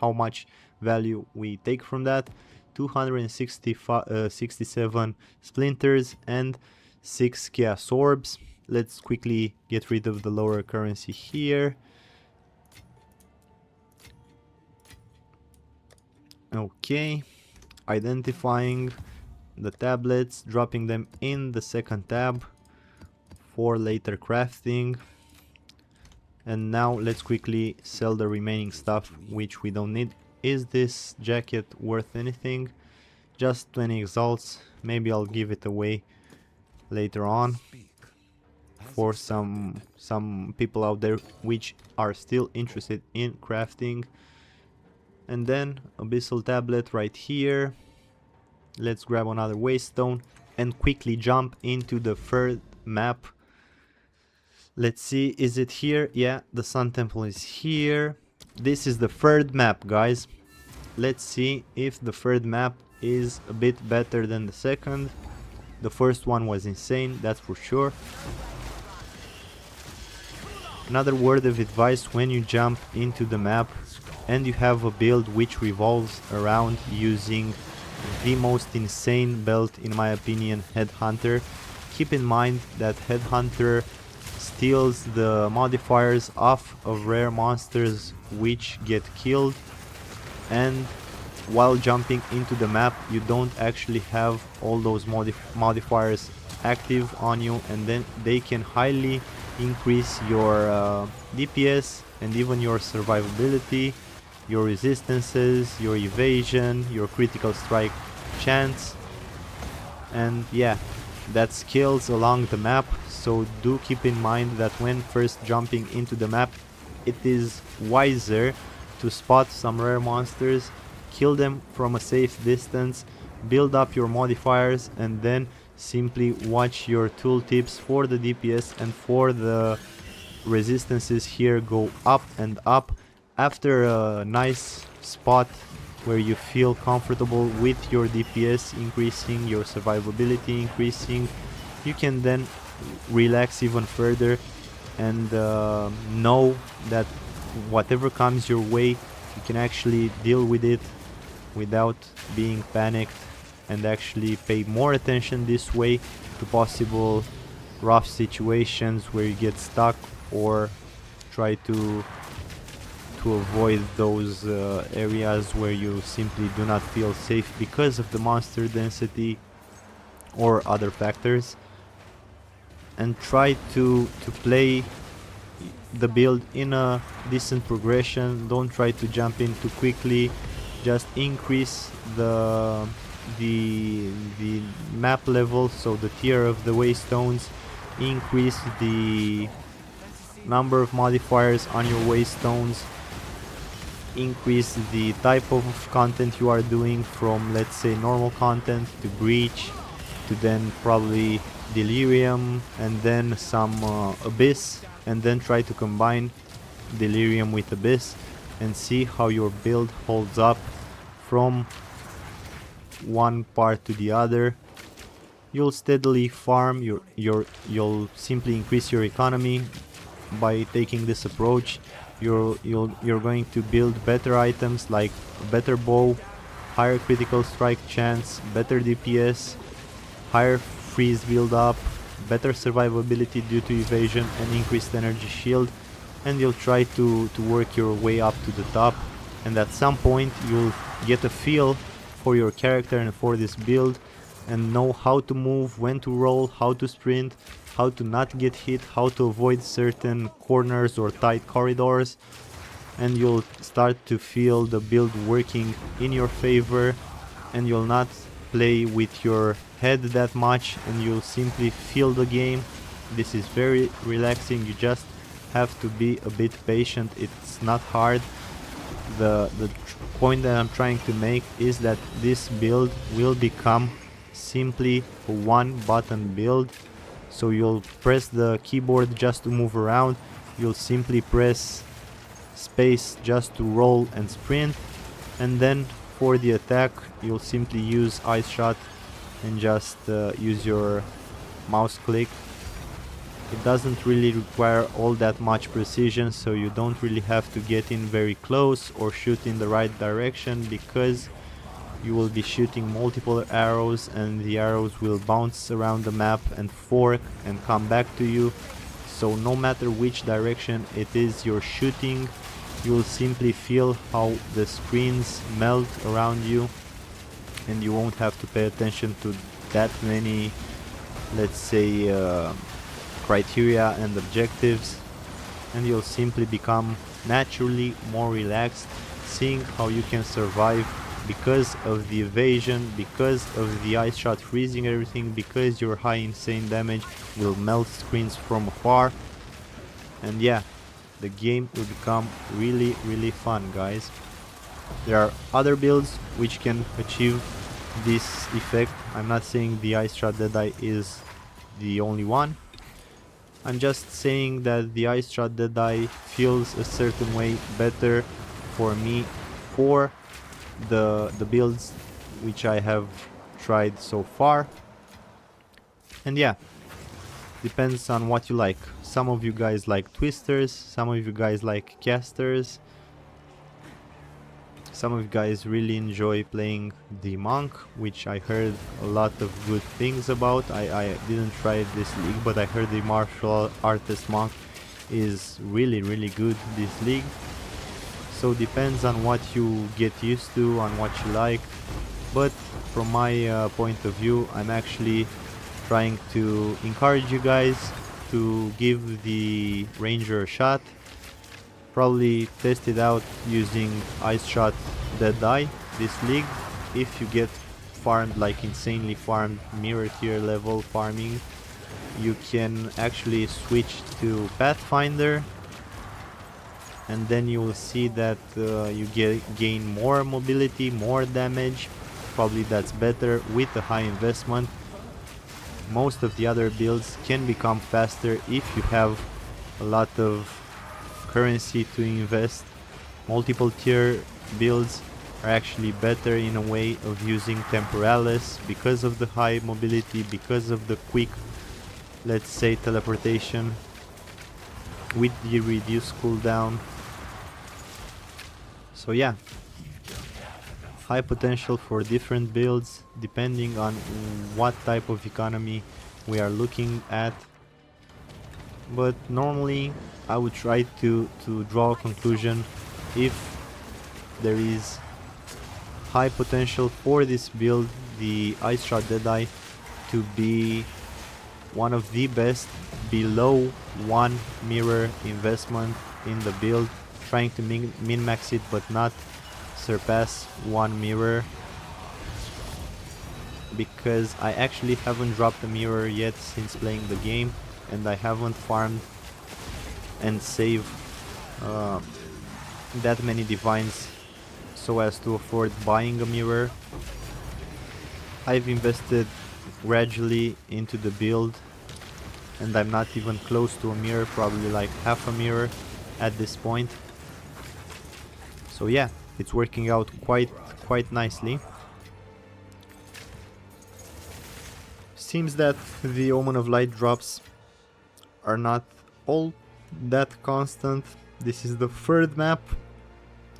much value we take from that. 267 Splinters and 6 Chaos Orbs. Let's quickly get rid of the lower currency here. Okay, identifying the tablets, dropping them in the second tab for later crafting. And now let's quickly sell the remaining stuff which we don't need. Is this jacket worth anything? Just 20 exalts. Maybe I'll give it away later on for some people out there which are still interested in crafting. And then Abyssal Tablet right here. Let's grab another Waystone and quickly jump into the third map. Let's see, is it here? Yeah, the Sun Temple is here. This is the third map, guys. Let's see if the third map is a bit better than the second. The first one was insane, that's for sure. Another word of advice: when you jump into the map and you have a build which revolves around using the most insane belt, in my opinion, Headhunter, keep in mind that Headhunter steals the modifiers off of rare monsters which get killed, and while jumping into the map you don't actually have all those modifiers active on you, and then they can highly increase your DPS and even your survivability, your resistances, your evasion, your critical strike chance, and yeah, that scales along the map. So do keep in mind that when first jumping into the map, it is wiser to spot some rare monsters, kill them from a safe distance, build up your modifiers, and then simply watch your tooltips for the DPS and for the resistances here go up and up. After a nice spot where you feel comfortable with your DPS increasing, your survivability increasing. You can then relax even further and know that whatever comes your way, you can actually deal with it without being panicked, and actually pay more attention this way to possible rough situations where you get stuck, or try to avoid those areas where you simply do not feel safe because of the monster density or other factors. And try to play the build in a decent progression. Don't try to jump in too quickly. Just increase the map level, so the tier of the waystones. Increase the number of modifiers on your waystones. Increase the type of content you are doing, from let's say normal content to breach, to then probably delirium, and then some abyss, and then try to combine delirium with abyss and see how your build holds up from one part to the other. You'll steadily farm you'll simply increase your economy by taking this approach. You're going to build better items like a better bow, higher critical strike chance, better DPS, higher freeze build up, better survivability due to evasion, and increased energy shield. And you'll try to work your way up to the top, and at some point you'll get a feel for your character and for this build, and know how to move, when to roll, how to sprint, how to not get hit, how to avoid certain corners or tight corridors. And you'll start to feel the build working in your favor, and you'll not play with your head that much, and you'll simply feel the game. This is very relaxing. You just have to be a bit patient. It's not hard. The point that I'm trying to make is that this build will become simply a one button build. So you'll press the keyboard just to move around, you'll simply press space just to roll and sprint, and then for the attack you'll simply use IceShot and just use your mouse click. It doesn't really require all that much precision, so you don't really have to get in very close or shoot in the right direction, because you will be shooting multiple arrows and the arrows will bounce around the map and fork and come back to you. So no matter which direction it is you're shooting, you will simply feel how the screens melt around you, and you won't have to pay attention to that many, let's say, criteria and objectives, and you'll simply become naturally more relaxed, seeing how you can survive because of the evasion, because of the IceShot freezing everything, because your high insane damage will melt screens from afar. And yeah, the game will become really fun, guys. There are other builds which can achieve this effect. I'm not saying the IceShot Deadeye is the only one. I'm just saying that the IceShot Deadeye feels a certain way better for me for the builds which I have tried so far. And yeah, depends on what you like. Some of you guys like twisters, some of you guys like casters, some of you guys really enjoy playing the monk, which I heard a lot of good things about. I didn't try this league, but I heard the martial artist monk is really good this league. So depends on what you get used to, on what you like. But from my point of view, I'm actually trying to encourage you guys to give the ranger a shot. Probably test it out using IceShot Deadeye this league. If you get farmed, like insanely farmed, mirror tier level farming, you can actually switch to Pathfinder, and then you will see that you gain more mobility, more damage. Probably that's better with a high investment. Most of the other builds can become faster if you have a lot of currency to invest. Multiple tier builds are actually better in a way of using temporalis because of the high mobility, because of the quick, let's say, teleportation with the reduced cooldown. So yeah, high potential for different builds depending on what type of economy we are looking at. But normally I would try to draw a conclusion if there is high potential for this build, the IceShot Deadeye, to be one of the best below one mirror investment in the build, trying to min-max it but not surpass one mirror, because I actually haven't dropped a mirror yet since playing the game, and I haven't farmed and saved that many divines so as to afford buying a mirror. I've invested gradually into the build and I'm not even close to a mirror, probably like half a mirror at this point. So yeah, it's working out quite nicely. Seems that the Omen of Light drops are not all that constant. This is the third map.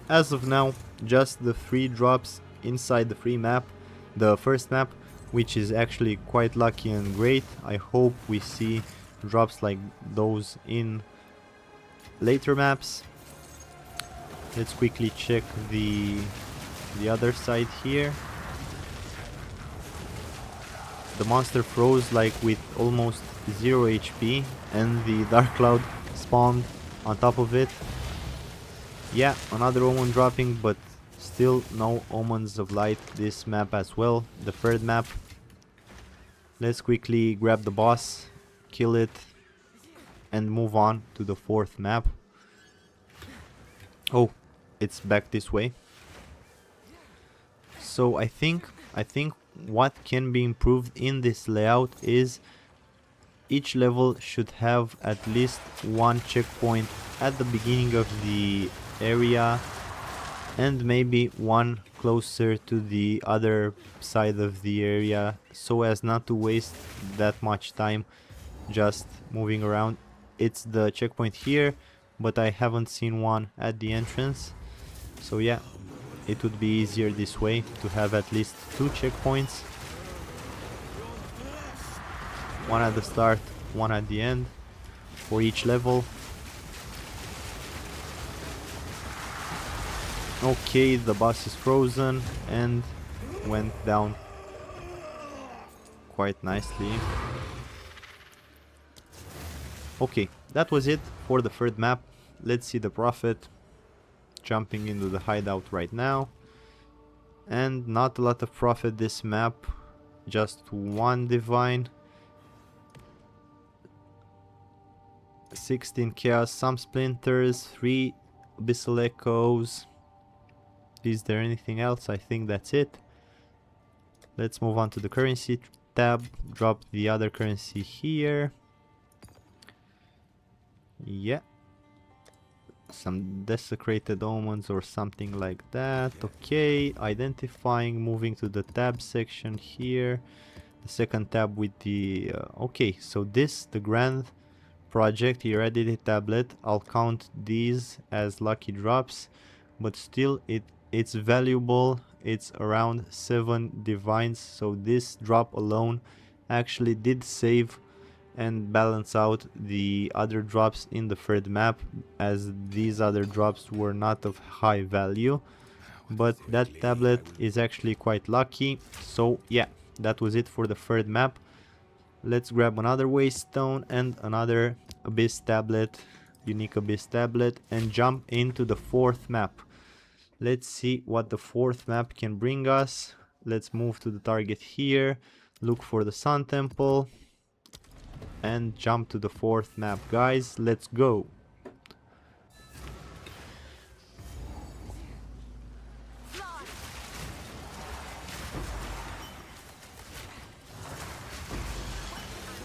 As of now, just the 3 drops inside the free map, the first map, which is actually quite lucky and great. I hope we see drops like those in later maps. Let's quickly check the other side here. The monster froze like with almost 0 HP and the Dark Cloud spawned on top of it. Yeah, another Omen dropping, but still no Omens of Light this map as well, the third map. Let's quickly grab the boss, kill it, and move on to the fourth map. Oh, it's back this way. So I think what can be improved in this layout is each level should have at least one checkpoint at the beginning of the area and maybe one closer to the other side of the area, so as not to waste that much time just moving around. It's the checkpoint here, but I haven't seen one at the entrance. So yeah, it would be easier this way to have at least 2 checkpoints. One at the start, one at the end for each level. Okay, the boss is frozen and went down quite nicely. Okay, that was it for the third map. Let's see the Prophet jumping into the hideout right now. And not a lot of Prophet this map, just 1 divine, 16 chaos, some splinters, 3 abyssal echoes. Is there anything else? I think that's it. Let's move on to the currency tab, drop the other currency here. Yeah, some desecrated omens or something like that. Okay, identifying, moving to the tab section here, the second tab with the okay, so this, the grand project heredity tablet, I'll count these as lucky drops, but still it's valuable. It's around 7 divines, so this drop alone actually did save and balance out the other drops in the third map, as these other drops were not of high value. But that tablet is actually quite lucky. So yeah, that was it for the third map. Let's grab another Waystone and another Abyss tablet, unique Abyss tablet, and jump into the fourth map. Let's see what the fourth map can bring us. Let's move to the target here, look for the Sun Temple, and jump to the fourth map, guys. Let's go.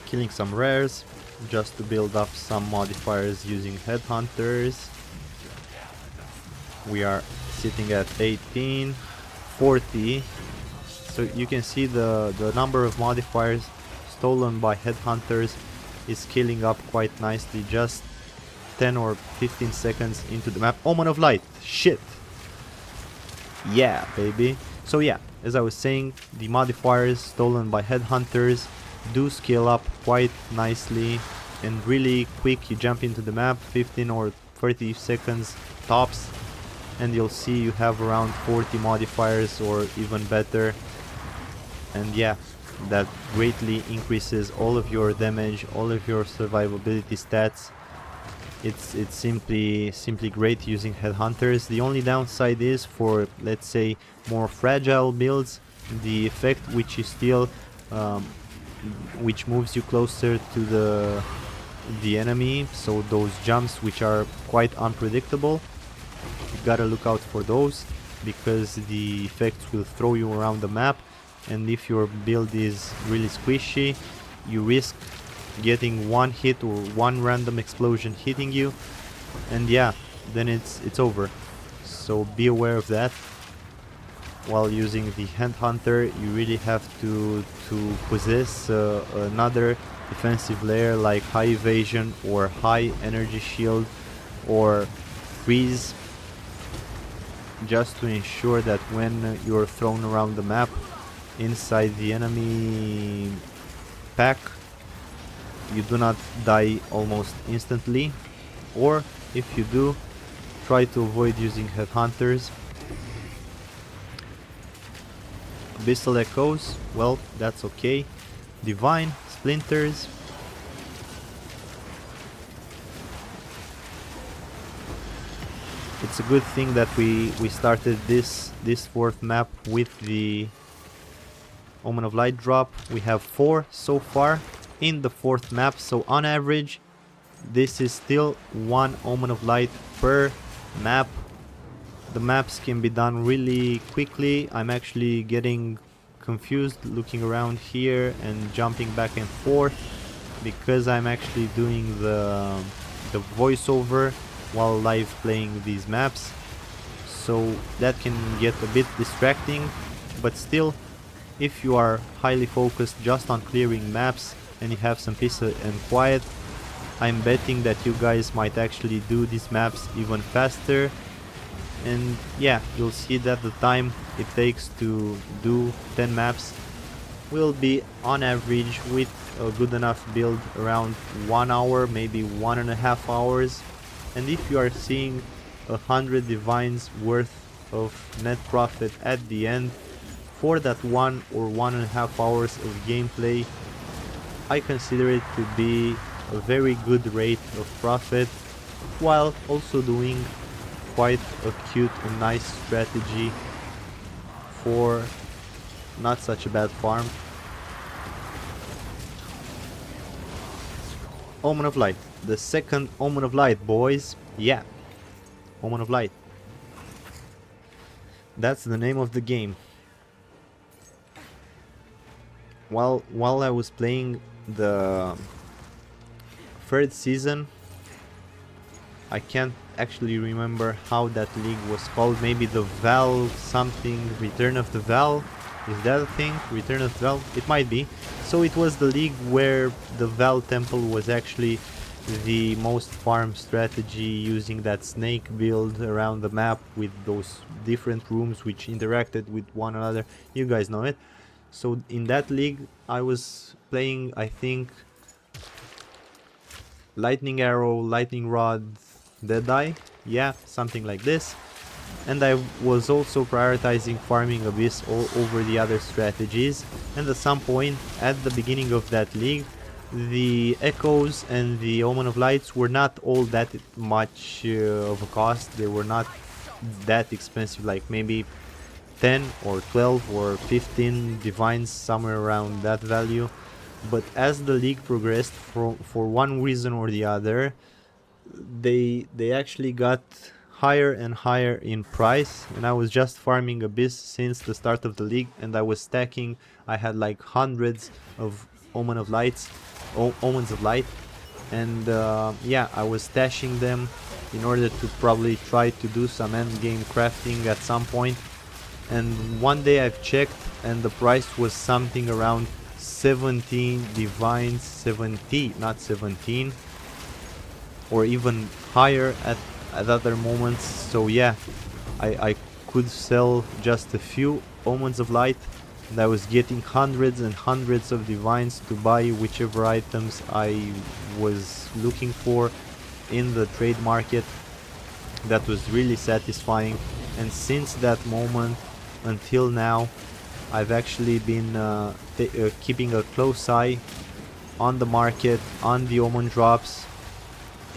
Killing some rares just to build up some modifiers using headhunters. We are sitting at 18, 40. So you can see the number of modifiers stolen by headhunters is scaling up quite nicely, just 10 or 15 seconds into the map. Omen of Light, shit. Yeah, baby. So yeah, as I was saying, the modifiers stolen by headhunters do scale up quite nicely and really quick. You jump into the map, 15 or 30 seconds tops, and you'll see you have around 40 modifiers or even better. And yeah, that greatly increases all of your damage, all of your survivability stats. It's simply great using headhunters. The only downside is for, let's say, more fragile builds, the effect which is still which moves you closer to the enemy, so those jumps which are quite unpredictable, you gotta look out for those, because the effects will throw you around the map, and if your build is really squishy, you risk getting one hit or one random explosion hitting you, and yeah, then it's over. So be aware of that. While using the headhunter, you really have to possess another defensive layer like high evasion or high energy shield or freeze, just to ensure that when you're thrown around the map inside the enemy pack, you do not die almost instantly, or if you do, try to avoid using headhunters. Abyssal Echoes, well, that's okay. Divine Splinters, it's a good thing that we started this fourth map with the Omen of Light drop. We have 4 so far in the fourth map, so on average this is still 1 Omen of Light per map. The maps can be done really quickly. I'm actually getting confused looking around here and jumping back and forth because I'm actually doing the voiceover while live playing these maps, so that can get a bit distracting. But still, if you are highly focused just on clearing maps and you have some peace and quiet, I'm betting that you guys might actually do these maps even faster. And yeah, you'll see that the time it takes to do 10 maps will be on average, with a good enough build, around 1 hour, maybe 1.5 hours. And if you are seeing 100 divines worth of net profit at the end for that 1 or 1.5 hours of gameplay, I consider it to be a very good rate of profit, while also doing quite a cute and nice strategy for not such a bad farm. Omen of Light, the second Omen of Light, boys. Yeah, Omen of Light, that's the name of the game. While I was playing the third season, I can't actually remember how that league was called. Maybe the Val something, Return of the Val. Is that a thing? Return of the Val? It might be. So it was the league where the Val Temple was actually the most farm strategy, using that snake build around the map with those different rooms which interacted with one another. You guys know it. So in that league I was playing, I think, Lightning Arrow, Lightning Rod, Deadeye, yeah, something like this. And I was also prioritizing farming Abyss all over the other strategies. And at some point at the beginning of that league, the Echoes and the Omen of Lights were not all that much of a cost. They were not that expensive, like maybe 10 or 12 or 15 divines, somewhere around that value. But as the league progressed, for one reason or the other, they actually got higher and higher in price, and I was just farming Abyss since the start of the league, and I was stacking. I had like hundreds of Omens of Light, and yeah, I was stashing them in order to probably try to do some endgame crafting at some point. And one day I've checked and the price was something around 17 divines, 70, not 17, or even higher at other moments. So yeah, I could sell just a few omens of light, and I was getting hundreds and hundreds of divines to buy whichever items I was looking for in the trade market. That was really satisfying, and since that moment until now I've actually been keeping a close eye on the market, on the omen drops,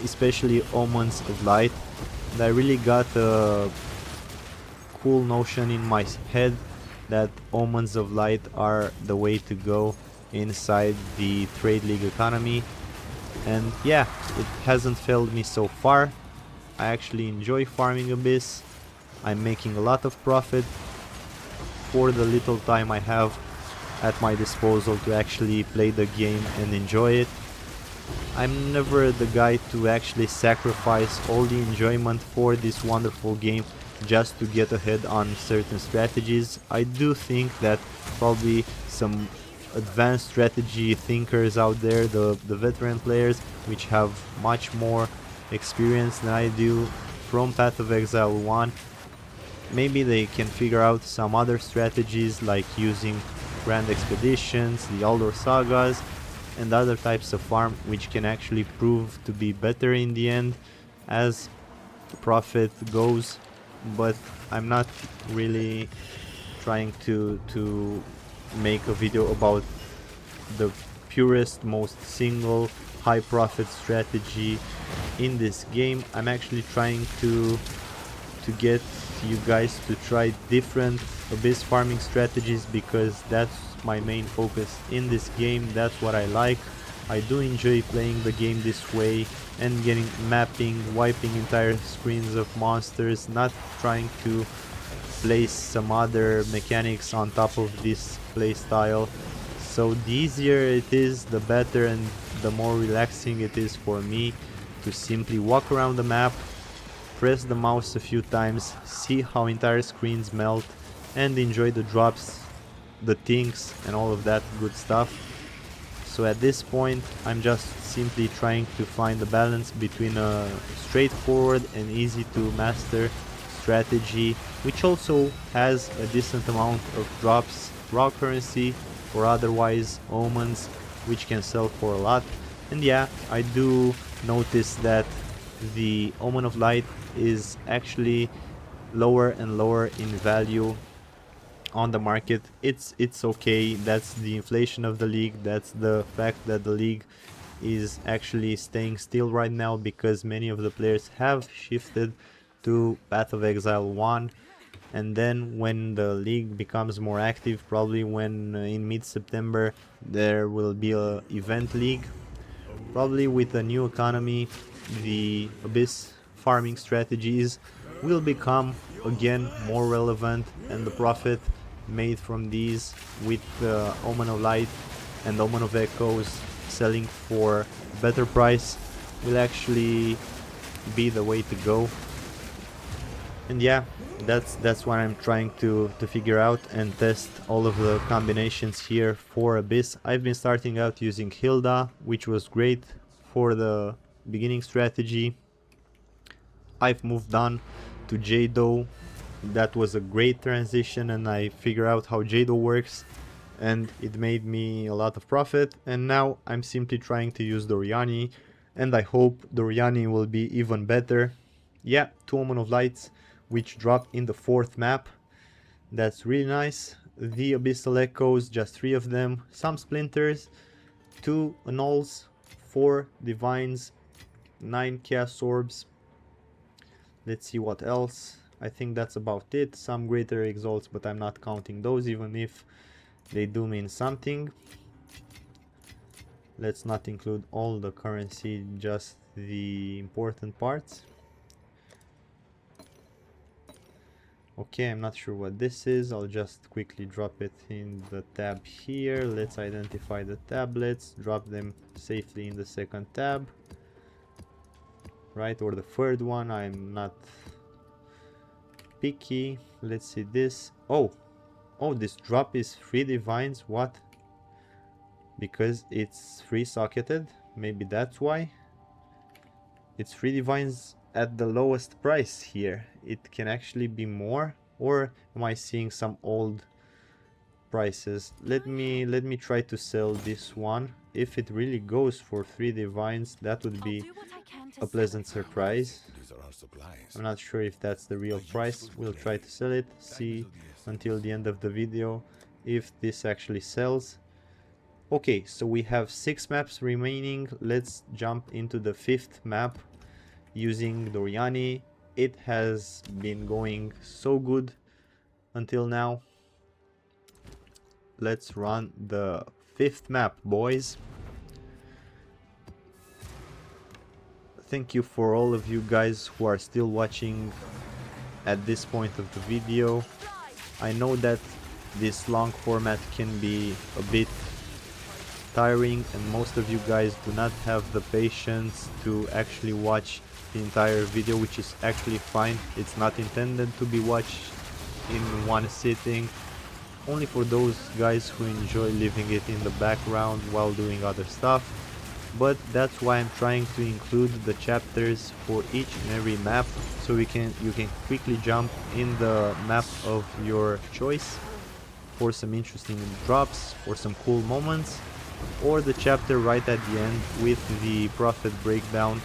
especially omens of light, and I really got a cool notion in my head that omens of light are the way to go inside the trade league economy. And yeah, it hasn't failed me so far. I actually enjoy farming Abyss. I'm making a lot of profit for the little time I have at my disposal to actually play the game and enjoy it. I'm never the guy to actually sacrifice all the enjoyment for this wonderful game just to get ahead on certain strategies. I do think that probably some advanced strategy thinkers out there, the veteran players, which have much more experience than I do from Path of Exile 1, maybe they can figure out some other strategies like using Grand Expeditions, the Aldor Sagas, and other types of farm which can actually prove to be better in the end as profit goes. But I'm not really trying to make a video about the purest, most single high profit strategy in this game. I'm actually trying to get you guys to try different Abyss farming strategies, because that's my main focus in this game. That's what I like. I do enjoy playing the game this way and getting mapping, wiping entire screens of monsters, not trying to place some other mechanics on top of this playstyle. So the easier it is, the better, and the more relaxing it is for me to simply walk around the map, press the mouse a few times, see how entire screens melt, and enjoy the drops, the things, and all of that good stuff. So at this point I'm just simply trying to find the balance between a straightforward and easy to master strategy, which also has a decent amount of drops, raw currency or otherwise omens, which can sell for a lot. And yeah, I do notice that the Omen of Light is actually lower and lower in value on the market. It's okay. That's the inflation of the league. That's the fact that the league is actually staying still right now because many of the players have shifted to Path of Exile 1. And then when the league becomes more active, probably when in mid-September there will be a event league, probably with a new economy, the Abyss farming strategies will become again more relevant, and the profit made from these with Omen of Light and Omen of Echoes selling for better price will actually be the way to go. And yeah, that's what I'm trying to figure out and test all of the combinations here for Abyss. I've been starting out using Hilda, which was great for the beginning strategy. I've moved on to Jado. That was a great transition, and I figured out how Jado works, and it made me a lot of profit. And now I'm simply trying to use Doryani, and I hope Doryani will be even better. Yeah, 2 Omen of Lights, which dropped in the 4th map. That's really nice. The Abyssal Echoes, just 3 of them. Some Splinters, 2 Annuls, 4 Divines, 9 Chaos Orbs. Let's see what else. I think that's about it. Some Greater Exalts, but I'm not counting those, even if they do mean something. Let's not include all the currency, just the important parts. Okay, I'm not sure what this is. I'll just quickly drop it in the tab here. Let's identify the tablets, drop them safely in the 2nd tab. right? Or the third one, I'm not picky. Let's see this. Oh, this drop is 3 divines. What? Because it's 3 socketed, maybe that's why. It's 3 divines at the lowest price here. It can actually be more, or am I seeing some old prices? Let me try to sell this one. If it really goes for 3 divines, that would be a pleasant surprise. I'm not sure if that's the real price. We'll try to sell it, see until the end of the video if this actually sells. Okay, so we have 6 maps remaining. Let's jump into the 5th map using Doryani. It has been going so good until now. Let's run the 5th map, boys. Thank you for all of you guys who are still watching at this point of the video. I know that this long format can be a bit tiring and most of you guys do not have the patience to actually watch the entire video, which is actually fine. It's not intended to be watched in one sitting, only for those guys who enjoy leaving it in the background while doing other stuff. But that's why I'm trying to include the chapters for each and every map, so you can quickly jump in the map of your choice for some interesting drops or some cool moments, or the chapter right at the end with the profit breakdown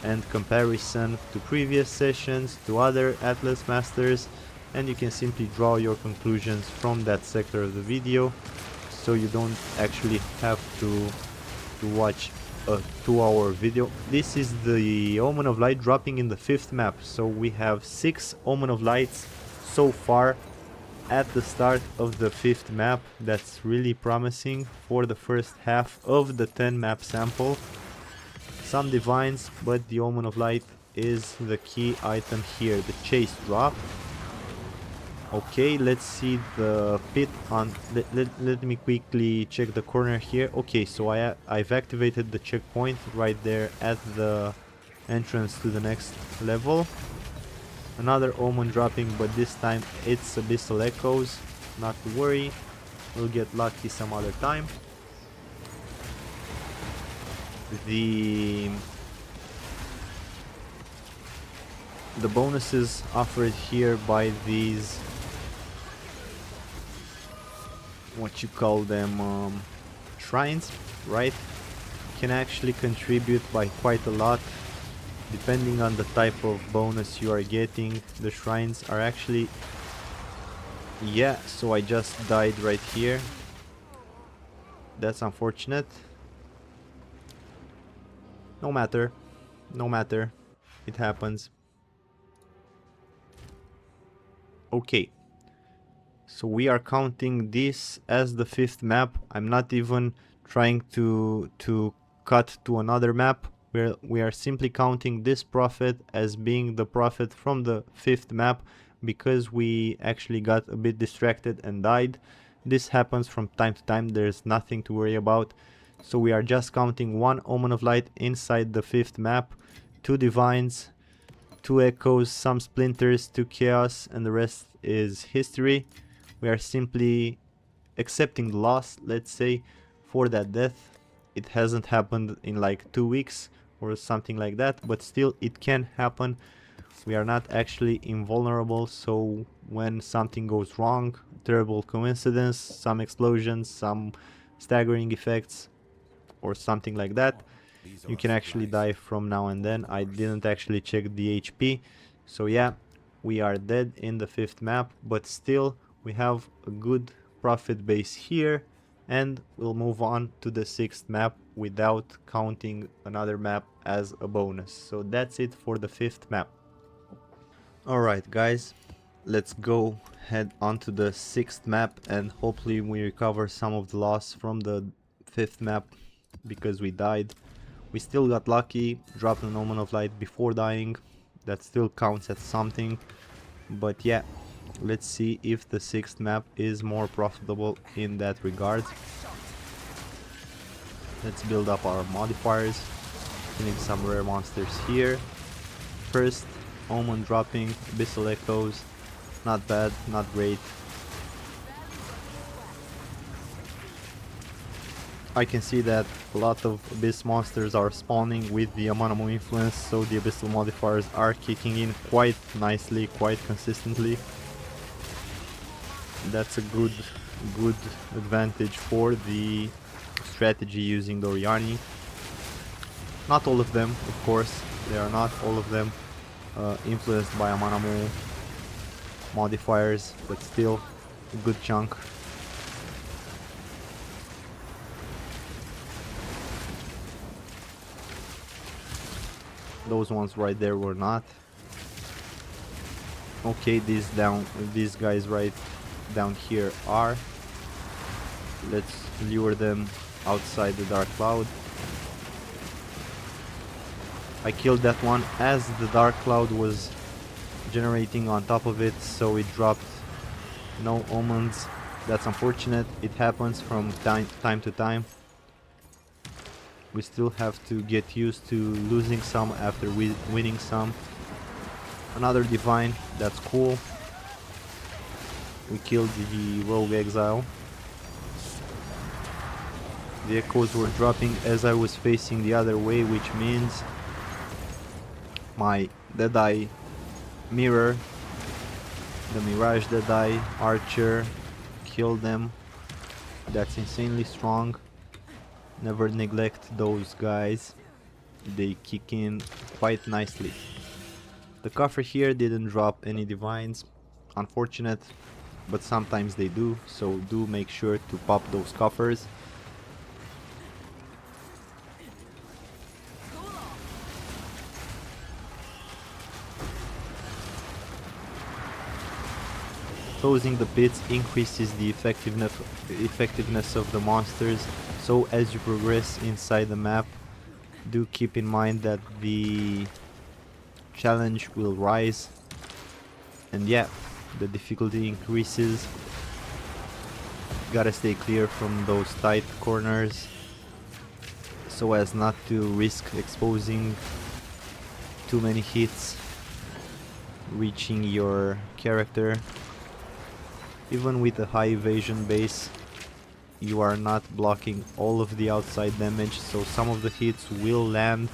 and comparison to previous sessions, to other Atlas Masters, and you can simply draw your conclusions from that sector of the video, so you don't actually have to watch a 2-hour video. This is the Omen of Light dropping in the 5th map, so we have 6 Omen of Lights so far at the start of the 5th map. That's really promising for the first half of the 10 map sample. Some divines, but the Omen of Light is the key item here, the chase drop. Okay, let's see the pit on. Let me quickly check the corner here. Okay, so I've activated the checkpoint right there at the entrance to the next level. Another Omen dropping, but this time it's Abyssal Echoes. Not to worry, we'll get lucky some other time. The bonuses offered here by these, what you call them, shrines, right, can actually contribute by quite a lot depending on the type of bonus you are getting. The shrines are actually, yeah, so I just died right here. That's unfortunate. No matter, it happens. Okay, so we are counting this as the 5th map. I'm not even trying to cut to another map. We are simply counting this profit as being the profit from the 5th map, because we actually got a bit distracted and died. This happens from time to time, there's nothing to worry about. So we are just counting 1 Omen of Light inside the 5th map, 2 Divines, 2 Echoes, some Splinters, 2 Chaos, and the rest is history. We are simply accepting the loss, let's say, for that death. It hasn't happened in like 2 weeks or something like that, but still it can happen. We are not actually invulnerable, so when something goes wrong, terrible coincidence, some explosions, some staggering effects or something like that, you can actually die from now and then. I didn't actually check the HP, so yeah, we are dead in the 5th map, but still we have a good profit base here, and we'll move on to the 6th map without counting another map as a bonus. So that's it for the 5th map. Alright guys, let's go head onto the 6th map and hopefully we recover some of the loss from the 5th map, because we died. We still got lucky, dropped an Omen of Light before dying. That still counts as something. But yeah, let's see if the 6th map is more profitable in that regard. Let's build up our modifiers. We need some rare monsters here. first Omen dropping, Abyssal Echoes, not bad, not great. I can see that a lot of Abyss monsters are spawning with the Amanamo influence, so the Abyssal modifiers are kicking in quite nicely, quite consistently. That's a good advantage for the strategy using Doryani. Not all of them, of course, they are not all of them influenced by Amanamo modifiers, but still a good chunk. Those ones right there were not. Okay, these guys right down here are. Let's lure them outside the Dark Cloud. I killed that one as the Dark Cloud was generating on top of it, so it dropped no omens. That's unfortunate. It happens from time to time. We still have to get used to losing some after winning some. Another Divine, that's cool. We killed the Rogue Exile. The echoes were dropping as I was facing the other way, which means my Deadeye mirror, the Mirage Deadeye Archer, killed them. That's insanely strong. Never neglect those guys. They kick in quite nicely. The coffer here didn't drop any divines. Unfortunate, but sometimes they do, so do make sure to pop those coffers. Closing the pits increases the effectiveness of the monsters, so as you progress inside the map, do keep in mind that the challenge will rise, and yeah, the difficulty increases. Gotta stay clear from those tight corners so as not to risk exposing too many hits reaching your character. Even with a high evasion base, you are not blocking all of the outside damage, so some of the hits will land.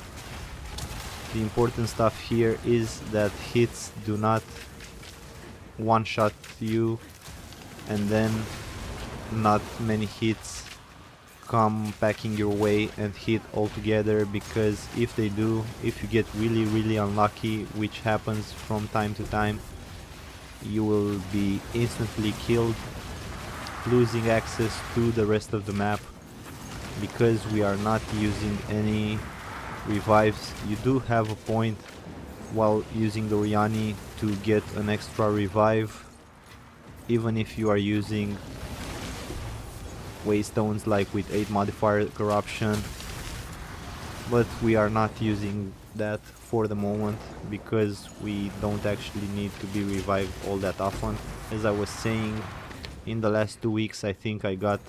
The important stuff here is that hits do not one-shot you, and then not many hits come packing your way and hit all together, because if they do, if you get really unlucky, which happens from time to time, you will be instantly killed, losing access to the rest of the map. Because we are not using any revives, you do have a point while using Doryani to get an extra revive, even if you are using Waystones like with 8 modifier corruption, but we are not using that for the moment because we don't actually need to be revived all that often. As I was saying, in the last 2 weeks I think I got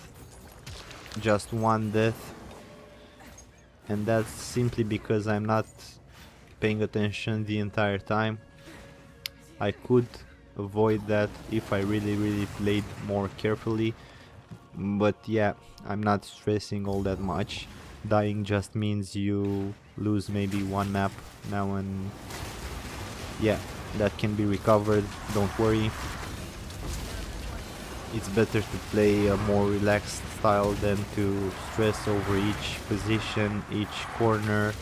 just one death, and that's simply because I'm not paying attention the entire time. I could avoid that if I really played more carefully, but yeah, I'm not stressing all that much. Dying just means you lose maybe one map now, and yeah, that can be recovered, don't worry. It's better to play a more relaxed style than to stress over each position, each corner,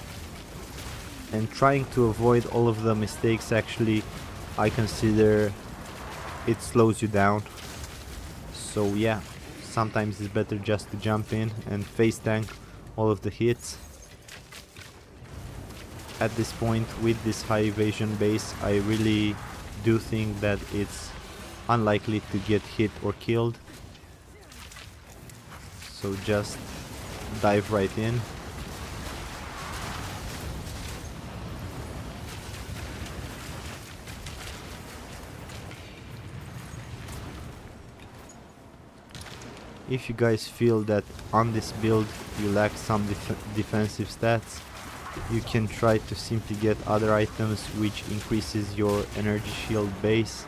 and trying to avoid all of the mistakes. Actually, I consider it slows you down. So yeah, sometimes it's better just to jump in and face tank all of the hits. At this point, with this high evasion base, I really do think that it's unlikely to get hit or killed. So just dive right in. If you guys feel that on this build you lack some defensive stats, You can try to simply get other items which increases your energy shield base,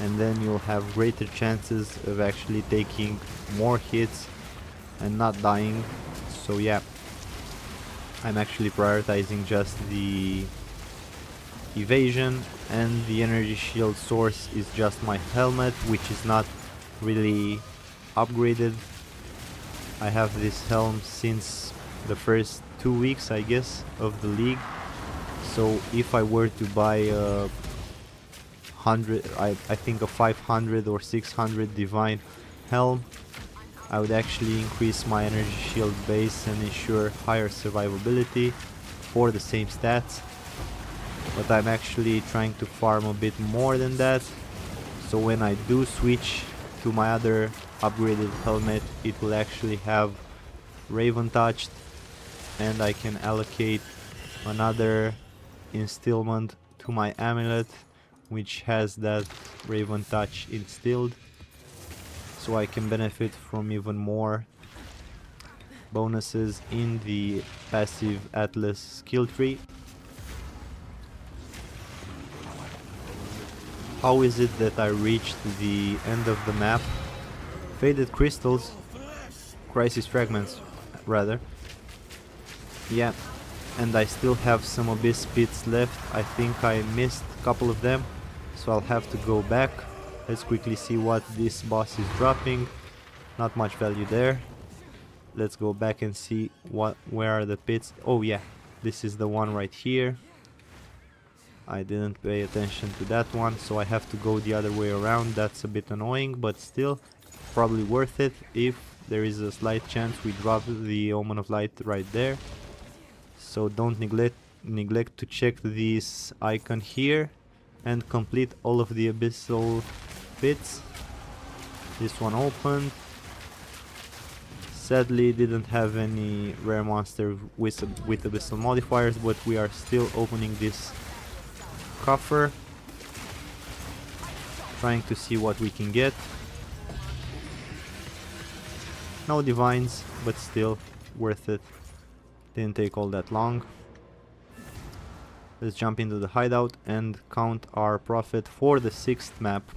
and then you'll have greater chances of actually taking more hits and not dying. So yeah, I'm actually prioritizing just the evasion, and the energy shield source is just my helmet, which is not really upgraded. I have this helm since the first 2 weeks, I guess, of the league. So if I were to buy a 100, I think a 500 or 600 divine helm, I would actually increase my energy shield base and ensure higher survivability for the same stats. But I'm actually trying to farm a bit more than that, so when I do switch to my other upgraded helmet, it will actually have Raven touched, and I can allocate another instillment to my amulet which has that Raven touch instilled, so I can benefit from even more bonuses in the passive Atlas skill tree. How is it that I reached the end of the map? Faded crystals, crisis fragments rather. Yeah, and I still have some abyss pits left. I think I missed a couple of them, so I'll have to go back. Let's quickly see what this boss is dropping. Not much value there. Let's go back and see where are the pits. Oh yeah, this is the one right here. I didn't pay attention to that one, so I have to go the other way around. That's a bit annoying, but still probably worth it if there is a slight chance we drop the Omen of Light right there. So don't neglect to check this icon here and complete all of the abyssal pits. This one opened. Sadly didn't have any rare monster with abyssal modifiers, but we are still opening this coffer, trying to see what we can get. No divines, but still worth it. Didn't take all that long. Let's jump into the hideout and count our profit for the 6th map.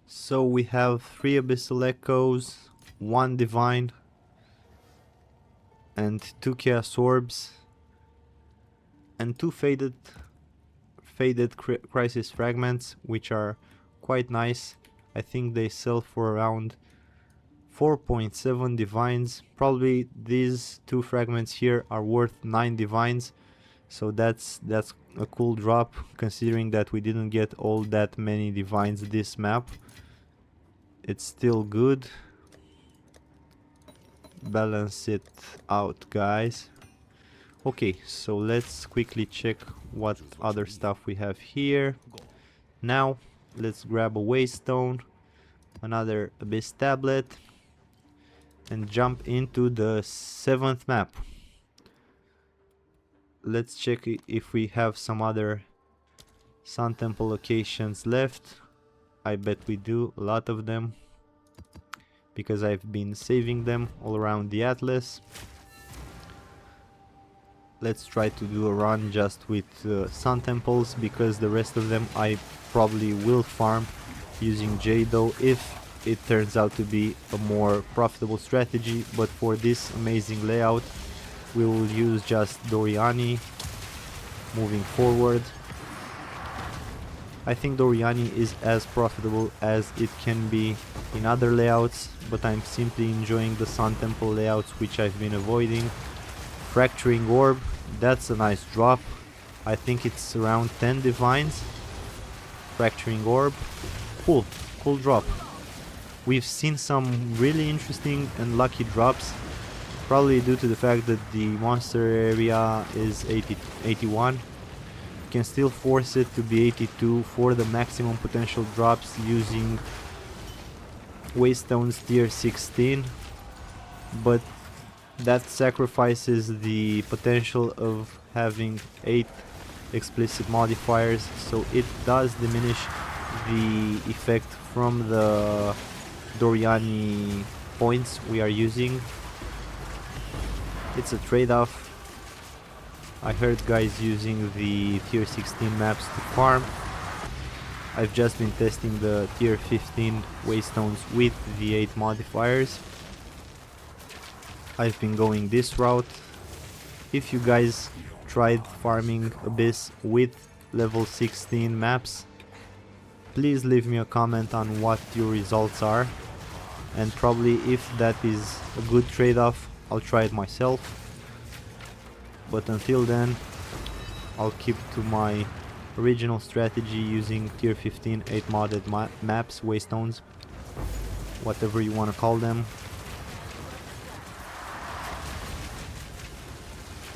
So we have 3 abyssal echoes, 1 divine, and 2 chaos orbs, and 2 faded crisis fragments, which are quite nice. I think they sell for around 4.7 divines. Probably these 2 fragments here are worth 9 divines, so that's a cool drop, considering that we didn't get all that many divines this map. It's still good. Balance it out, guys. Okay, so let's quickly check what other stuff we have here. Now, let's grab a Waystone, another Abyss Tablet, and jump into the 7th map. Let's check if we have some other Sun Temple locations left. I bet we do, a lot of them, because I've been saving them all around the Atlas. Let's try to do a run just with Sun Temples, because the rest of them I probably will farm using Jado if it turns out to be a more profitable strategy. But for this amazing layout, we will use just Doryani moving forward. I think Doryani is as profitable as it can be in other layouts, but I'm simply enjoying the Sun Temple layouts, which I've been avoiding. Fracturing Orb, that's a nice drop. I think it's around 10 divines. Fracturing Orb, cool drop. We've seen some really interesting and lucky drops, probably due to the fact that the monster area is 81. You can still force it to be 82 for the maximum potential drops using Waystones tier 16, but that sacrifices the potential of having 8 explicit modifiers, so it does diminish the effect from the Doryani points we are using. It's a trade-off. I heard guys using the tier 16 maps to farm. I've just been testing the tier 15 Waystones with the 8 modifiers. I've been going this route. If you guys tried farming Abyss with level 16 maps, please leave me a comment on what your results are, and probably if that is a good trade-off, I'll try it myself. But until then, I'll keep to my original strategy using tier 15 8 modded maps, Waystones, whatever you want to call them.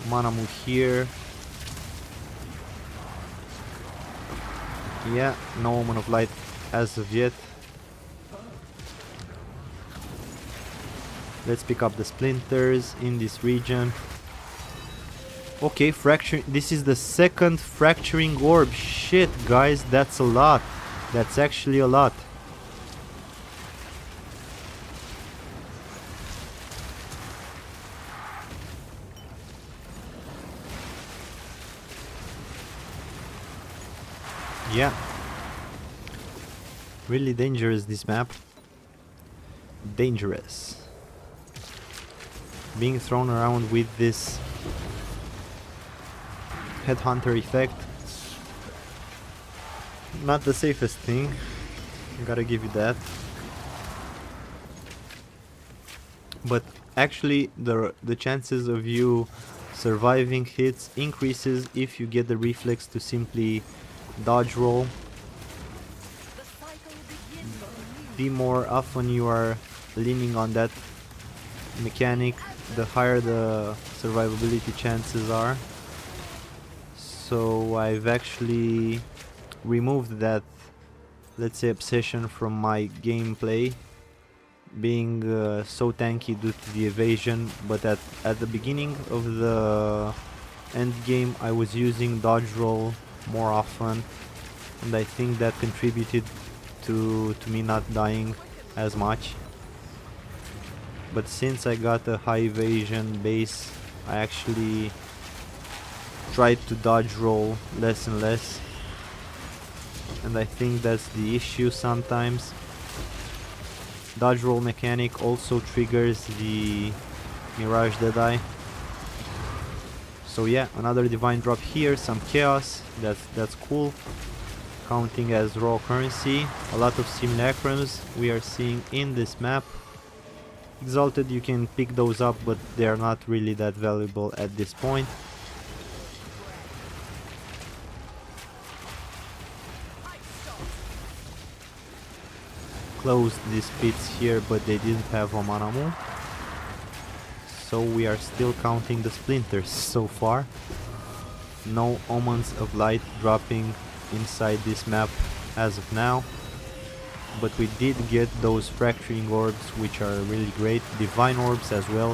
Manamu here. Yeah, no Omen of Light as of yet. Let's pick up the splinters in this region. Okay, fracture. This is the second fracturing orb. Shit, guys, that's a lot. That's actually a lot. Yeah. Really dangerous, this map. Dangerous. Being thrown around with this headhunter effect, not the safest thing, gotta give you that. But actually the chances of you surviving hits increases if you get the reflex to simply dodge roll. The more often you are leaning on that mechanic, the higher the survivability chances are. So I've actually removed that, let's say, obsession from my gameplay, being so tanky due to the evasion. But at the beginning of the end game I was using dodge roll more often, and I think that contributed to me not dying as much. But since I got a high evasion base, I actually tried to dodge roll less and less, and I think that's the issue sometimes. Dodge roll mechanic also triggers the Mirage Deadeye. So yeah, another divine drop here, some chaos, that's cool. Counting as raw currency. A lot of simulacrums we are seeing in this map. Exalted, you can pick those up, but they are not really that valuable at this point. Closed these pits here, but they didn't have a Manamu. So we are still counting the splinters so far. No Omens of Light dropping inside this map as of now. But we did get those fracturing orbs, which are really great. Divine orbs as well.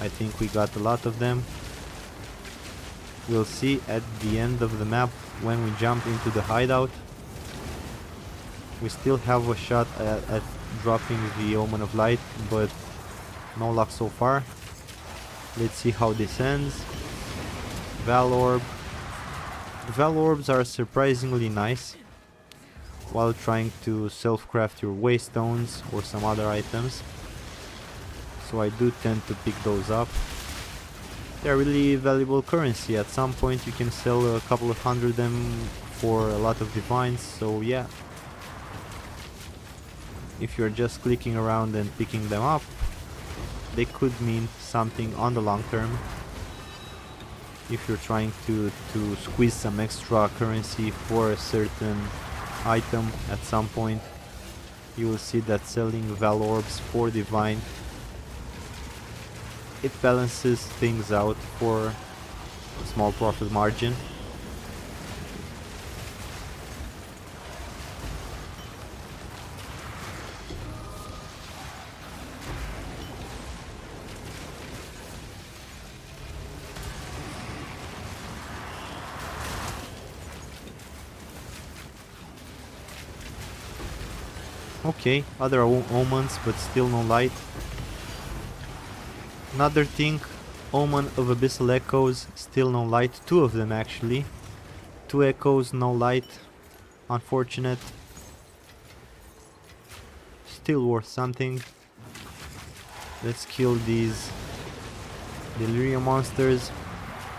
I think we got a lot of them. We'll see at the end of the map when we jump into the hideout. We still have a shot at dropping the Omen of Light, but no luck so far. Let's see how this ends. Val Orb. The Val Orbs are surprisingly nice while trying to self-craft your Waystones or some other items. So I do tend to pick those up. They're really valuable currency. At some point you can sell a couple of hundred of them for a lot of divines, so yeah. If you're just clicking around and picking them up, they could mean something on the long term. If you're trying to squeeze some extra currency for a certain item at some point, you will see that selling Val Orbs for divine, it balances things out for a small profit margin. Okay, other omens, but still no light. Another thing Omen of Abyssal Echoes, still no light. Two of them actually. Two echoes, no light. Unfortunate. Still worth something. Let's kill these Delirium monsters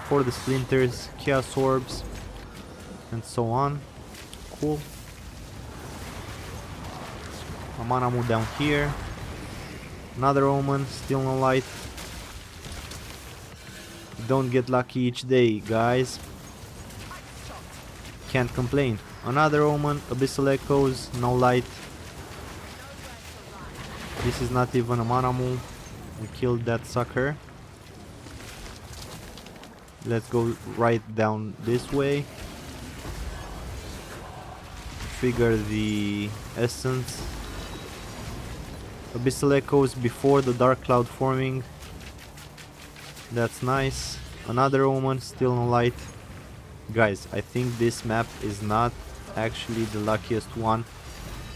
for the splinters, Chaos Orbs, and so on. Cool. A Manamu down here. Another Omen, still no light. Don't get lucky each day, guys. Can't complain. Another Omen, Abyssal Echoes, no light. This is not even a Manamu. We killed that sucker. Let's go right down this way. Trigger the essence. Abyssal Echoes before the dark cloud forming. That's nice. Another Omen, still no light. Guys, I think this map is not actually the luckiest one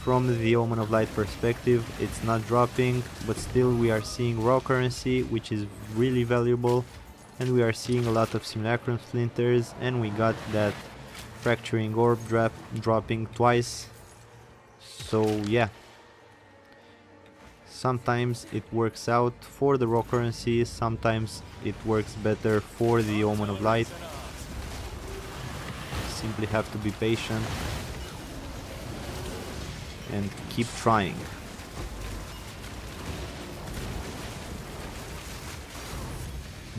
from the Omen of Light perspective. It's not dropping, but still we are seeing raw currency, which is really valuable, and we are seeing a lot of Simulacrum Splinters, and we got that Fracturing Orb dropping twice. So yeah, sometimes it works out for the raw currency, sometimes it works better for the Omen of Light. Simply have to be patient and keep trying.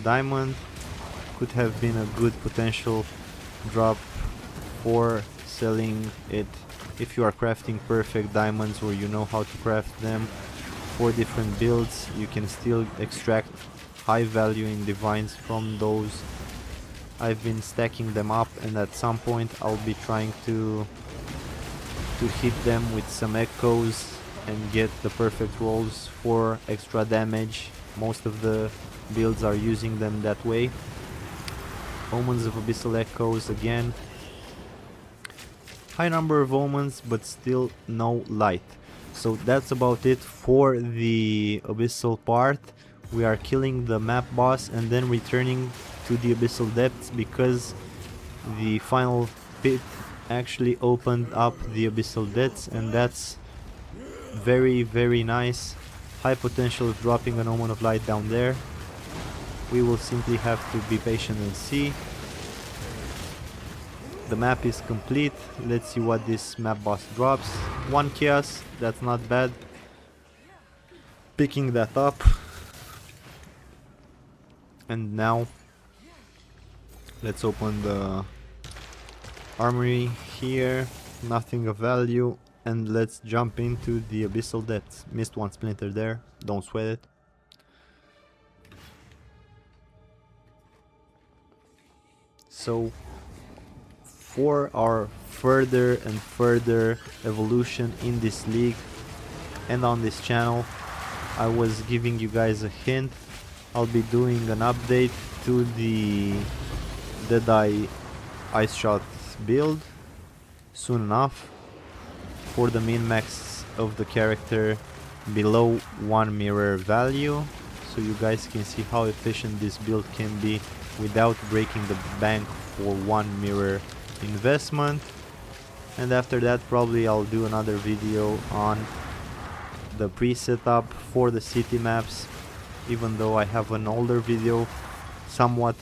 Diamond could have been a good potential drop for selling it if you are crafting perfect diamonds, or you know how to craft them for different builds. You can still extract high value in divines from those. I've been stacking them up, and at some point I'll be trying to hit them with some echoes and get the perfect rolls for extra damage. Most of the builds are using them that way. Omens of Abyssal Echoes again. High number of omens, but still no light. So that's about it for the Abyssal part. We are killing the map boss and then returning to the Abyssal Depths, because the final pit actually opened up the Abyssal Depths, and that's very nice. High potential of dropping an Omen of Light down there. We will simply have to be patient and see. The map is complete. Let's see what this map boss drops. 1 chaos, that's not bad. Picking that up. And now let's open the armory here. Nothing of value. And let's jump into the Abyssal Depths. Missed one splinter there, don't sweat it. So for our further and further evolution in this league and on this channel, I was giving you guys a hint. I'll be doing an update to the Deadeye IceShot build soon enough, for the min-max of the character below 1 mirror value, so you guys can see how efficient this build can be without breaking the bank for 1 mirror investment. And after that probably I'll do another video on the pre-setup for the city maps, even though I have an older video somewhat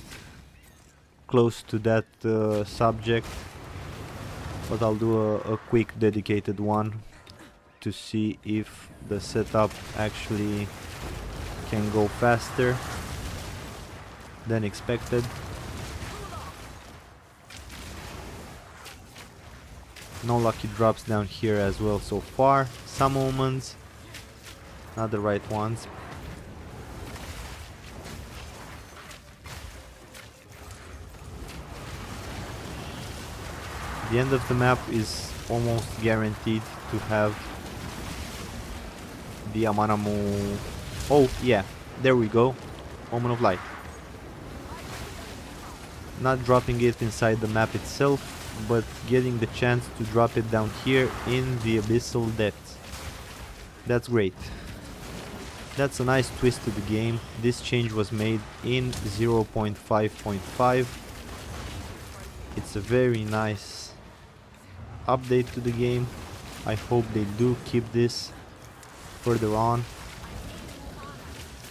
close to that subject, but I'll do a quick dedicated one to see if the setup actually can go faster than expected. No lucky drops down here as well so far. Some omens, not the right ones. The end of the map is almost guaranteed to have the Amanamu. Oh yeah, there we go. Omen of Light. Not dropping it inside the map itself, but getting the chance to drop it down here in the Abyssal Depths. That's great. That's a nice twist to the game. This change was made in 0.5.5. It's a very nice update to the game. I hope they do keep this further on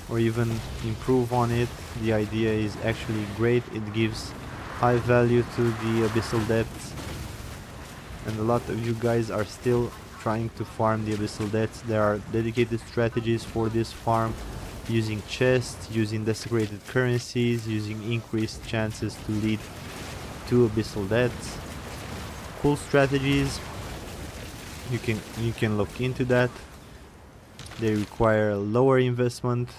or even improve on it. The idea is actually great. It gives high value to the abyssal depths, and a lot of you guys are still trying to farm the abyssal depths. There are dedicated strategies for this farm, using chests, using desecrated currencies, using increased chances to lead to abyssal depths. Cool strategies. You can look into that. They require lower investment,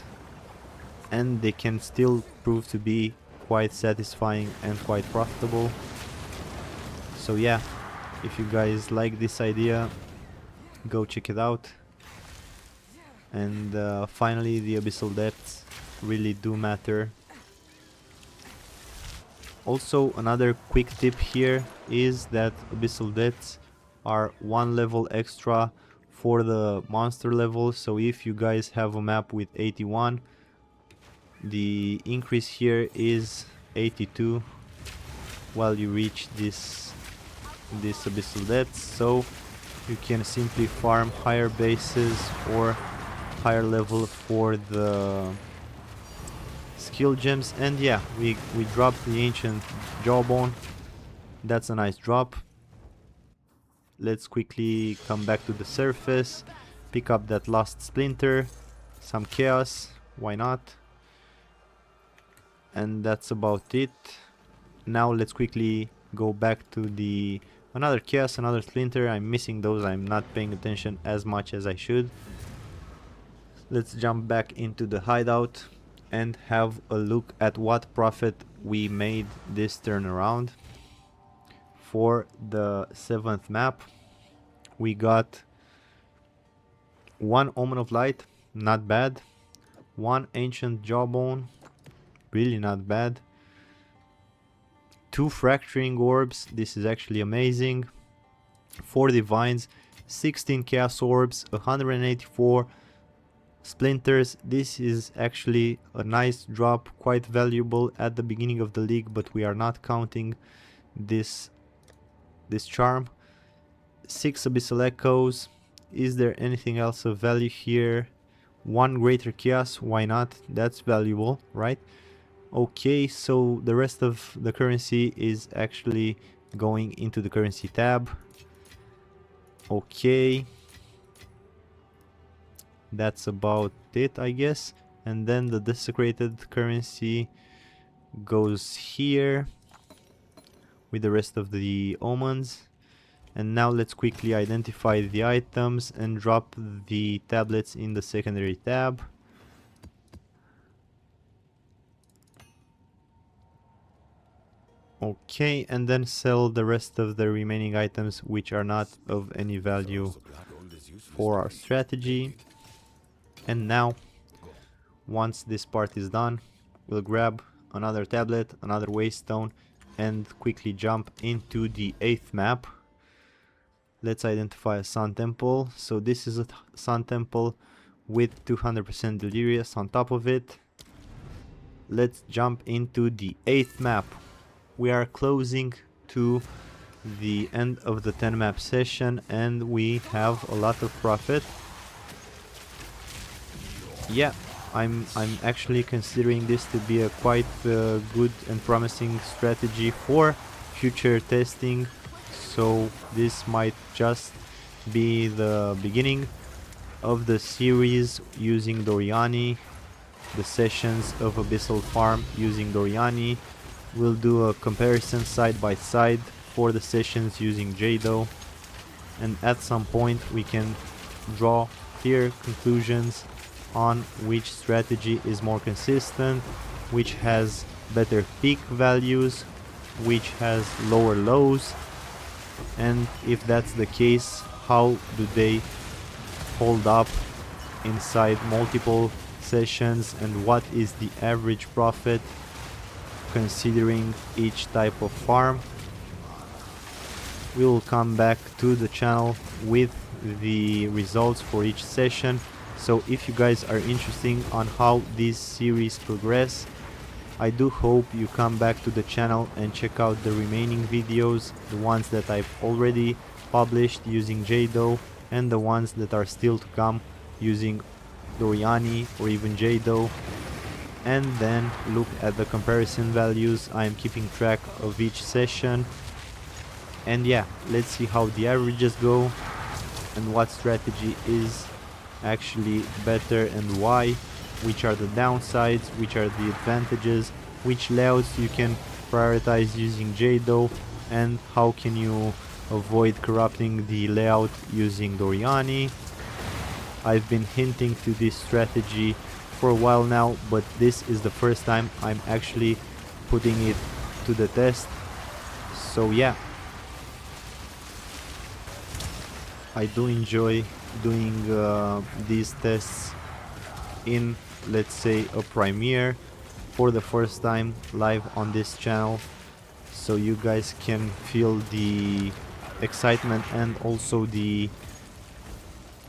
and they can still prove to be quite satisfying and quite profitable. So yeah, if you guys like this idea, go check it out. And finally, the abyssal depths really do matter. Also, another quick tip here is that abyssal depths are one level extra for the monster level. So if you guys have a map with 81, the increase here is 82 while you reach this abyssal depths. So you can simply farm higher bases or higher level for the skill gems. And yeah, we dropped the ancient jawbone. That's a nice drop. Let's quickly come back to the surface, pick up that lost splinter, some chaos, why not? And that's about it. Now let's quickly go back to the another chaos, another splinter. I'm missing those. I'm not paying attention as much as I should. Let's jump back into the hideout and have a look at what profit we made this turnaround. For the 7th map, we got 1 Omen of Light, not bad. 1 Ancient Jawbone, really not bad. 2 Fracturing Orbs, this is actually amazing. 4 Divines, 16 Chaos Orbs, 184 Splinters. This is actually a nice drop, quite valuable at the beginning of the league, but we are not counting this charm. 6 Abyssal Echoes. Is there anything else of value here? 1 Greater Chaos, why not? That's valuable, right? Okay, so the rest of the currency is actually going into the currency tab. Okay, that's about it, I guess. And then the desecrated currency goes here with the rest of the omens. And now let's quickly identify the items and drop the tablets in the secondary tab. Okay, and then sell the rest of the remaining items which are not of any value for our strategy. And now, once this part is done, we'll grab another tablet, another waystone, and quickly jump into the 8th map. Let's identify a Sun Temple. So this is a Sun Temple with 200% Delirious on top of it. Let's jump into the 8th map. We are closing to the end of the 10 map session and we have a lot of profit. Yeah, I'm actually considering this to be a quite good and promising strategy for future testing. So this might just be the beginning of the series using Doryani, the sessions of Abyssal Farm using Doryani. We'll do a comparison side by side for the sessions using Jado, and at some point we can draw clear conclusions on which strategy is more consistent, which has better peak values, which has lower lows, and if that's the case, how do they hold up inside multiple sessions, and what is the average profit considering each type of farm. We will come back to the channel with the results for each session, So if you guys are interested on how this series progress, I do hope you come back to the channel and check out the remaining videos, the ones that I've already published using Jado and the ones that are still to come using Doryani or even Jado, and then look at the comparison values. I am keeping track of each session, and yeah, let's see how the averages go and what strategy is actually better and why, which are the downsides, which are the advantages, which layouts you can prioritize using Jado, and how can you avoid corrupting the layout using Doryani. I've been hinting to this strategy for a while now, but this is the first time I'm actually putting it to the test. So yeah, I do enjoy doing these tests in, let's say, a premiere for the first time live on this channel, so you guys can feel the excitement and also the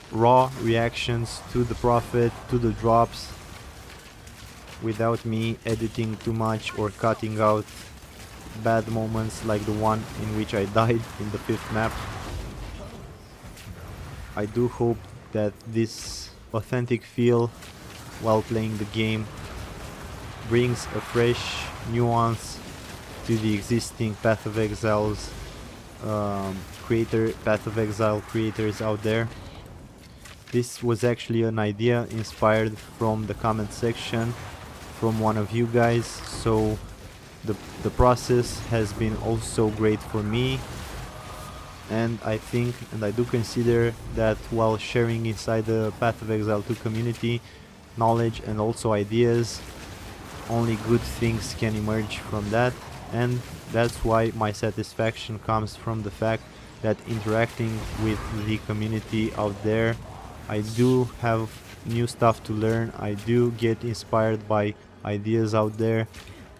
raw reactions to the profit, to the drops, without me editing too much or cutting out bad moments like the one in which I died in the 5th map. I do hope that this authentic feel while playing the game brings a fresh nuance to the existing Path of Exile's Path of Exile creators out there. This was actually an idea inspired from the comment section from one of you guys, so the process has been also great for me, and I think and I do consider that while sharing inside the Path of Exile 2 community knowledge and also ideas, only good things can emerge from that, and that's why my satisfaction comes from the fact that interacting with the community out there, I do have new stuff to learn, I do get inspired by ideas out there,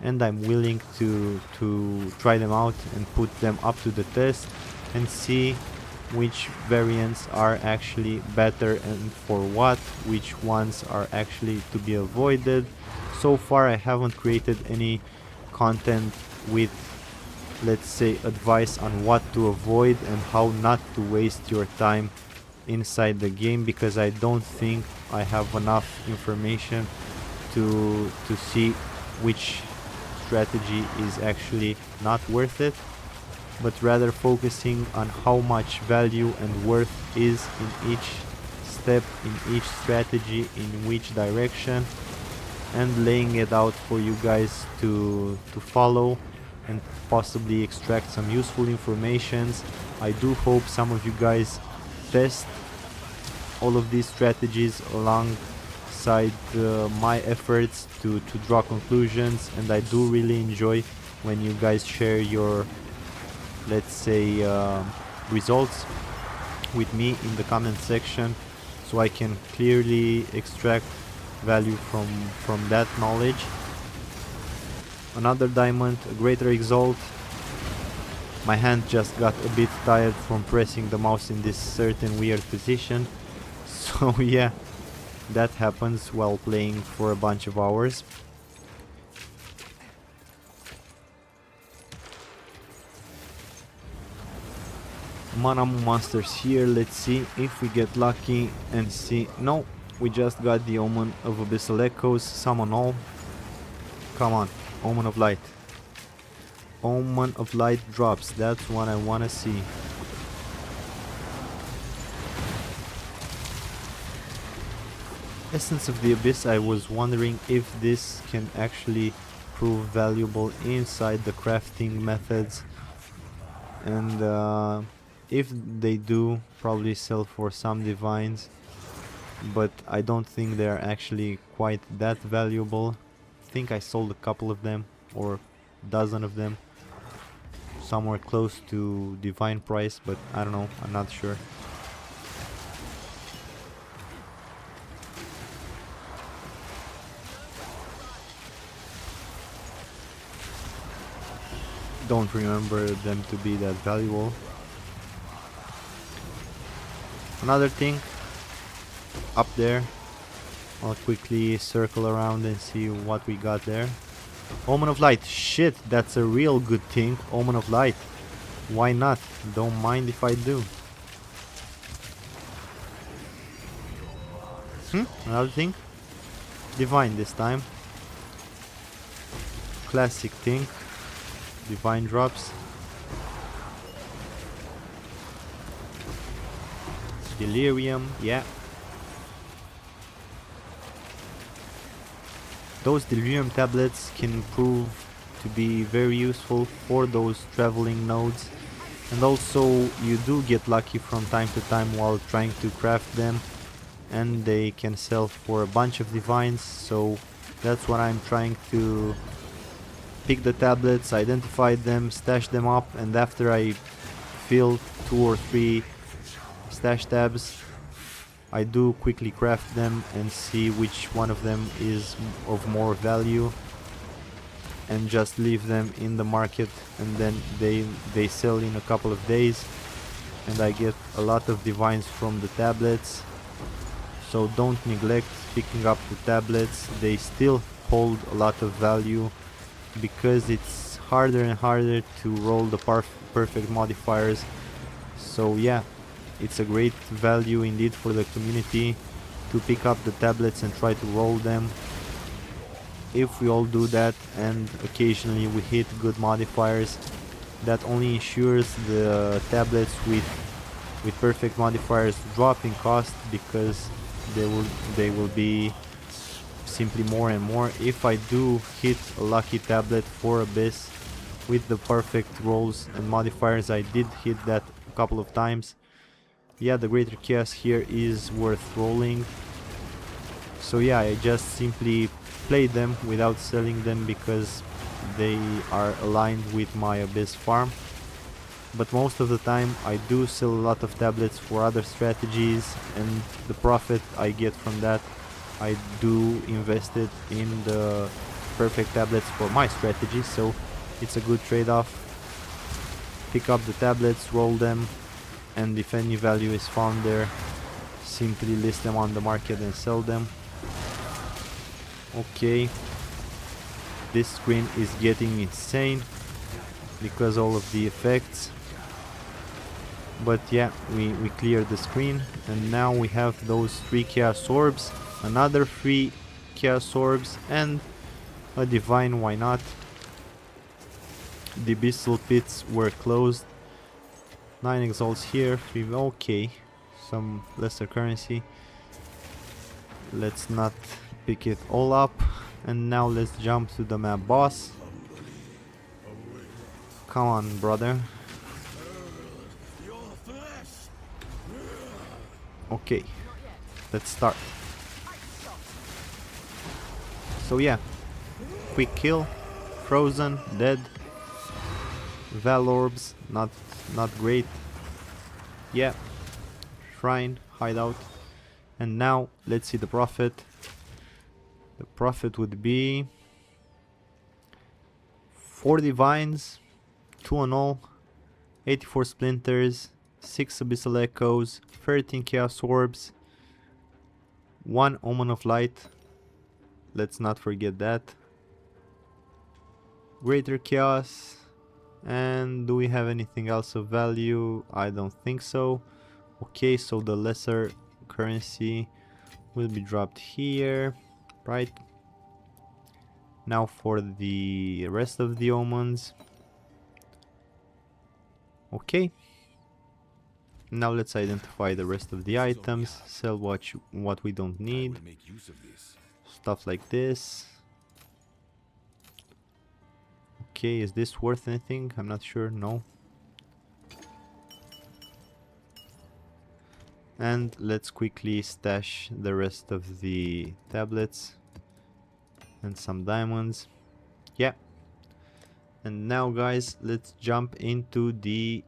and I'm willing to try them out and put them up to the test and see which variants are actually better and for what, which ones are actually to be avoided. So far I haven't created any content with, let's say, advice on what to avoid and how not to waste your time inside the game, because I don't think I have enough information to see which strategy is actually not worth it, but rather focusing on how much value and worth is in each step, in each strategy, in which direction, and laying it out for you guys to follow and possibly extract some useful informations. I do hope some of you guys test all of these strategies alongside my efforts to draw conclusions, and I do really enjoy when you guys share your, let's say, results with me in the comment section, so I can clearly extract value from that knowledge. Another diamond, a greater exalt. My hand just got a bit tired from pressing the mouse in this certain weird position, so yeah, that happens while playing for a bunch of hours. Mana monsters here, let's see if we get lucky and see. No, we just got the Omen of Abyssal Echoes, summon all. Come on, Omen of Light. Omen of Light drops, that's what I wanna see. Essence of the Abyss, I was wondering if this can actually prove valuable inside the crafting methods, and if they do, probably sell for some divines, but I don't think they're actually quite that valuable. I think I sold a couple of them, or a dozen of them, somewhere close to divine price, but I don't know, I'm not sure. Don't remember them to be that valuable. Another thing up there, I'll quickly circle around and see what we got there. Omen of Light. Shit, that's a real good thing. Omen of Light. Why not? Don't mind if I do. Another thing. Divine this time. Classic thing. Divine drops. Delirium, yeah. Those delirium tablets can prove to be very useful for those traveling nodes, and also you do get lucky from time to time while trying to craft them, and they can sell for a bunch of divines. So that's what I'm trying to pick the tablets, identify them, stash them up, and after I fill 2 or 3 stash tabs, I do quickly craft them and see which one of them is of more value, and just leave them in the market, and then they sell in a couple of days, and I get a lot of divines from the tablets. So don't neglect picking up the tablets. They still hold a lot of value because it's harder and harder to roll the perfect modifiers. So yeah, it's a great value indeed for the community to pick up the tablets and try to roll them. If we all do that and occasionally we hit good modifiers, that only ensures the tablets with perfect modifiers drop in cost, because they will be simply more and more. If I do hit a lucky tablet for Abyss with the perfect rolls and modifiers, I did hit that a couple of times. Yeah, the Greater Chaos here is worth rolling. So yeah, I just simply play them without selling them because they are aligned with my Abyss farm. But most of the time I do sell a lot of tablets for other strategies, and the profit I get from that I do invest it in the perfect tablets for my strategy. So it's a good trade-off. Pick up the tablets, roll them, and if any value is found there, simply list them on the market and sell them. Okay, this screen is getting insane because all of the effects. But yeah, we cleared the screen, and now we have those 3 Chaos Orbs, another 3 Chaos Orbs, and a Divine, why not? The Abyssal Pits were closed. 9 exalts here, 3, okay, some lesser currency. Let's not pick it all up, and now let's jump to the map boss. Come on, brother. Okay, let's start. So yeah, quick kill, frozen, dead. Val orbs, not great. Yeah, shrine, hideout. And now let's see the profit. The profit would be 4 divines, 2 on all, 84 splinters, 6 abyssal echoes, 13 chaos orbs, 1 omen of light. Let's not forget that. Greater chaos. And do we have anything else of value? I don't think so. Okay, so the lesser currency will be dropped here, right? Now for the rest of the omens. Okay. Now let's identify the rest of the items, sell what we don't need. Stuff like this. Okay, is this worth anything? I'm not sure, no. And let's quickly stash the rest of the tablets and some diamonds. Yeah. And now guys, let's jump into the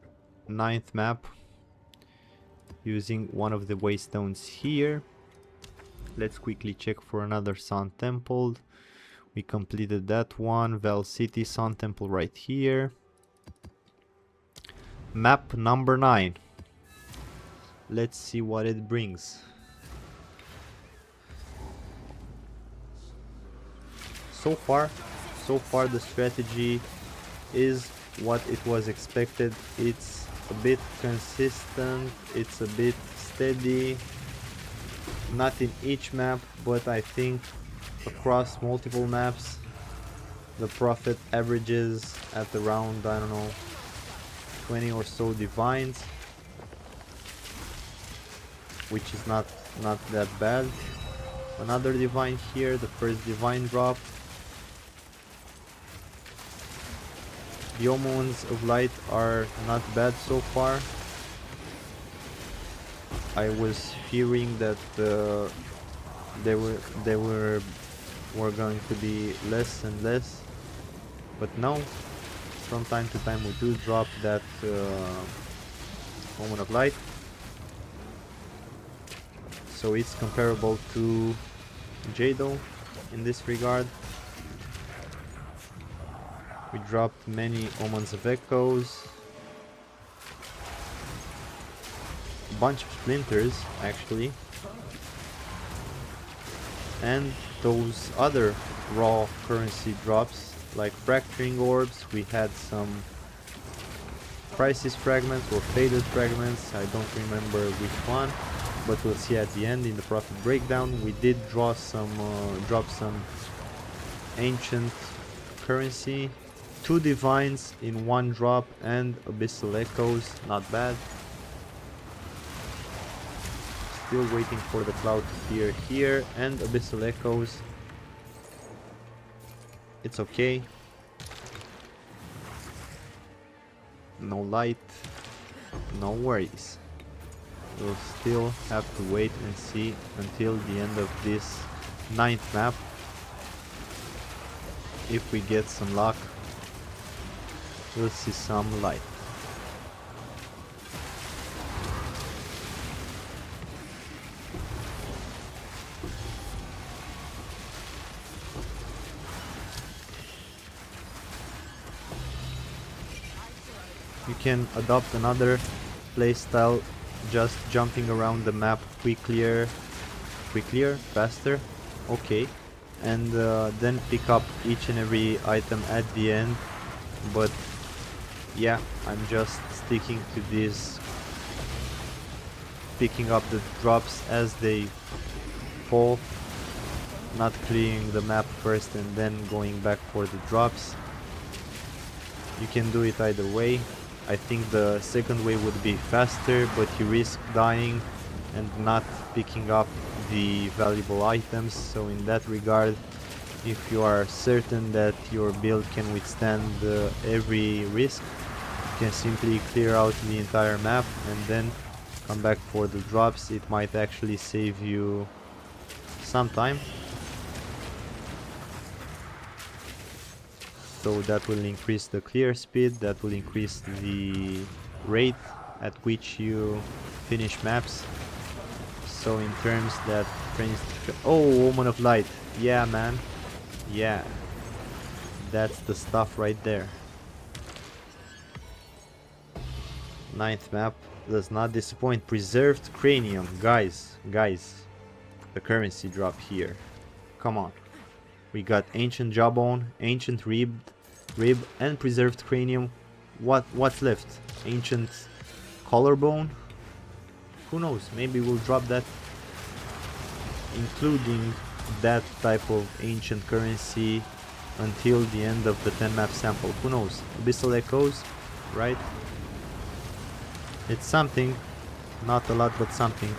9th map using one of the waystones here. Let's quickly check for another Sun Temple. We completed that one. Val City, Sun Temple right here. Map number 9. Let's see what it brings. so far the strategy is what it was expected. It's a bit consistent, it's a bit steady, not in each map, but I think across multiple maps the profit averages at around, I don't know, 20 or so divines, which is not that bad. Another divine here, the first divine drop. The omens of light are not bad so far. I was fearing that they were going to be less and less, but no. From time to time we do drop that omen of light, so it's comparable to Jado in this regard. We dropped many omens of echoes, a bunch of splinters actually, and those other raw currency drops like fracturing orbs. We had some crisis fragments or faded fragments, I don't remember which one, but we'll see at the end in the profit breakdown. We did drop some ancient currency, 2 divines in 1 drop, and abyssal echoes, not bad. Still waiting for the cloud to clear here, and abyssal echoes. It's okay. No light, no worries. We'll still have to wait and see until the end of this 9th map. If we get some luck, we'll see some light. You can adopt another playstyle, just jumping around the map quicker, faster, okay, and then pick up each and every item at the end. But yeah, I'm just sticking to this, picking up the drops as they fall, not clearing the map first and then going back for the drops. You can do it either way. I think the second way would be faster, but you risk dying and not picking up the valuable items. So in that regard, if you are certain that your build can withstand every risk, you can simply clear out the entire map and then come back for the drops. It might actually save you some time. So that will increase the clear speed, that will increase the rate at which you finish maps. So in terms that oh, Omen of Light, yeah man, yeah, that's the stuff right there. 9th map does not disappoint. Preserved Cranium, guys, the currency drop here, come on. We got Ancient Jawbone, Ancient Rib, and Preserved Cranium. What's left? Ancient Collarbone? Who knows? Maybe we'll drop that, including that type of ancient currency, until the end of the 10 map sample. Who knows? Abyssal Echoes, right? It's something. Not a lot, but something.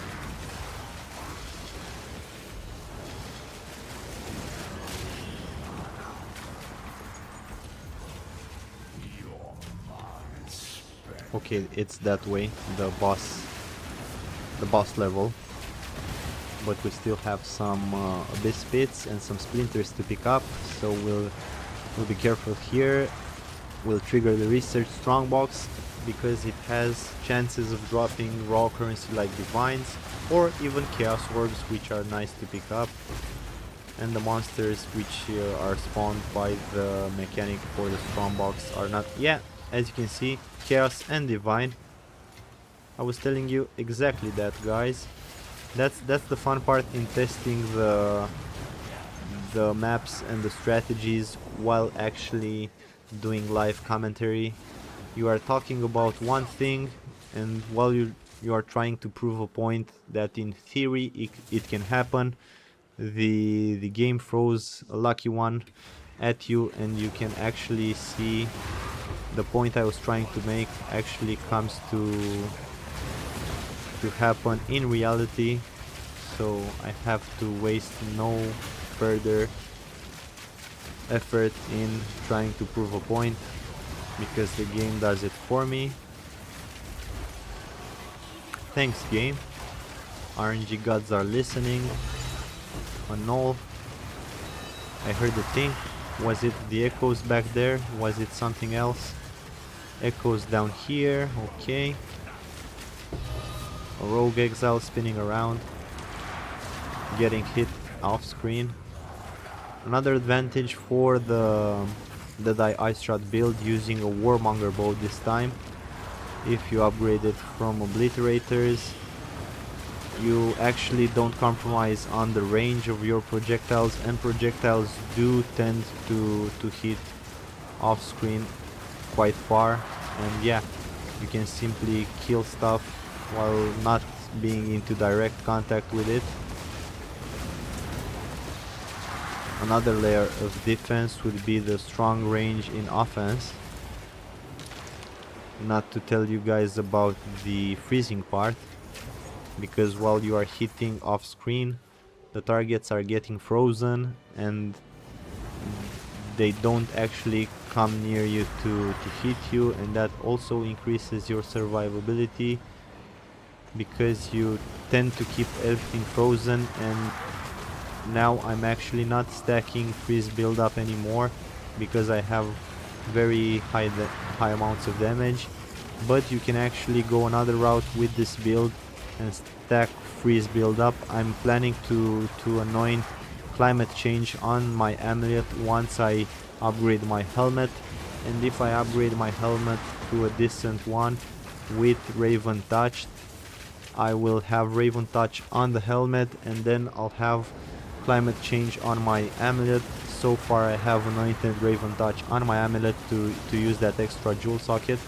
Okay, it's that way, the boss level, but we still have some abyss pits and some splinters to pick up, so we'll be careful here. We'll trigger the research strongbox because it has chances of dropping raw currency like divines or even chaos orbs, which are nice to pick up, and the monsters which are spawned by the mechanic for the strongbox are not. Yeah, as you can see, chaos and divine. I was telling you exactly that, guys. That's the fun part in testing the maps and the strategies while actually doing live commentary. You are talking about one thing, and while you are trying to prove a point that in theory it can happen, the game throws a lucky one at you, and you can actually see the point I was trying to make actually comes to happen in reality. So I have to waste no further effort in trying to prove a point, because the game does it for me. Thanks, game. RNG gods are listening. A null. I heard a thing. Was it the echoes back there? Was it something else? Echoes down here. Okay. A rogue exile spinning around, getting hit off screen. Another advantage for the Deadeye IceShot build, using a Warmonger bow this time. If you upgrade it from Obliterators, you actually don't compromise on the range of your projectiles, and projectiles do tend to hit off screen quite far, and yeah, you can simply kill stuff while not being into direct contact with it. Another layer of defense would be the strong range in offense. Not to tell you guys about the freezing part, because while you are hitting off screen, the targets are getting frozen and they don't actually come near you to hit you, and that also increases your survivability, because you tend to keep everything frozen. And now I'm actually not stacking freeze build up anymore, because I have very high amounts of damage. But you can actually go another route with this build and stack freeze build up. I'm planning to anoint climate change on my amulet once I upgrade my helmet, and if I upgrade my helmet to a decent one with Raven Touch, I will have Raven Touch on the helmet, and then I'll have climate change on my amulet. So far I have anointed Raven Touch on my amulet to use that extra jewel socket.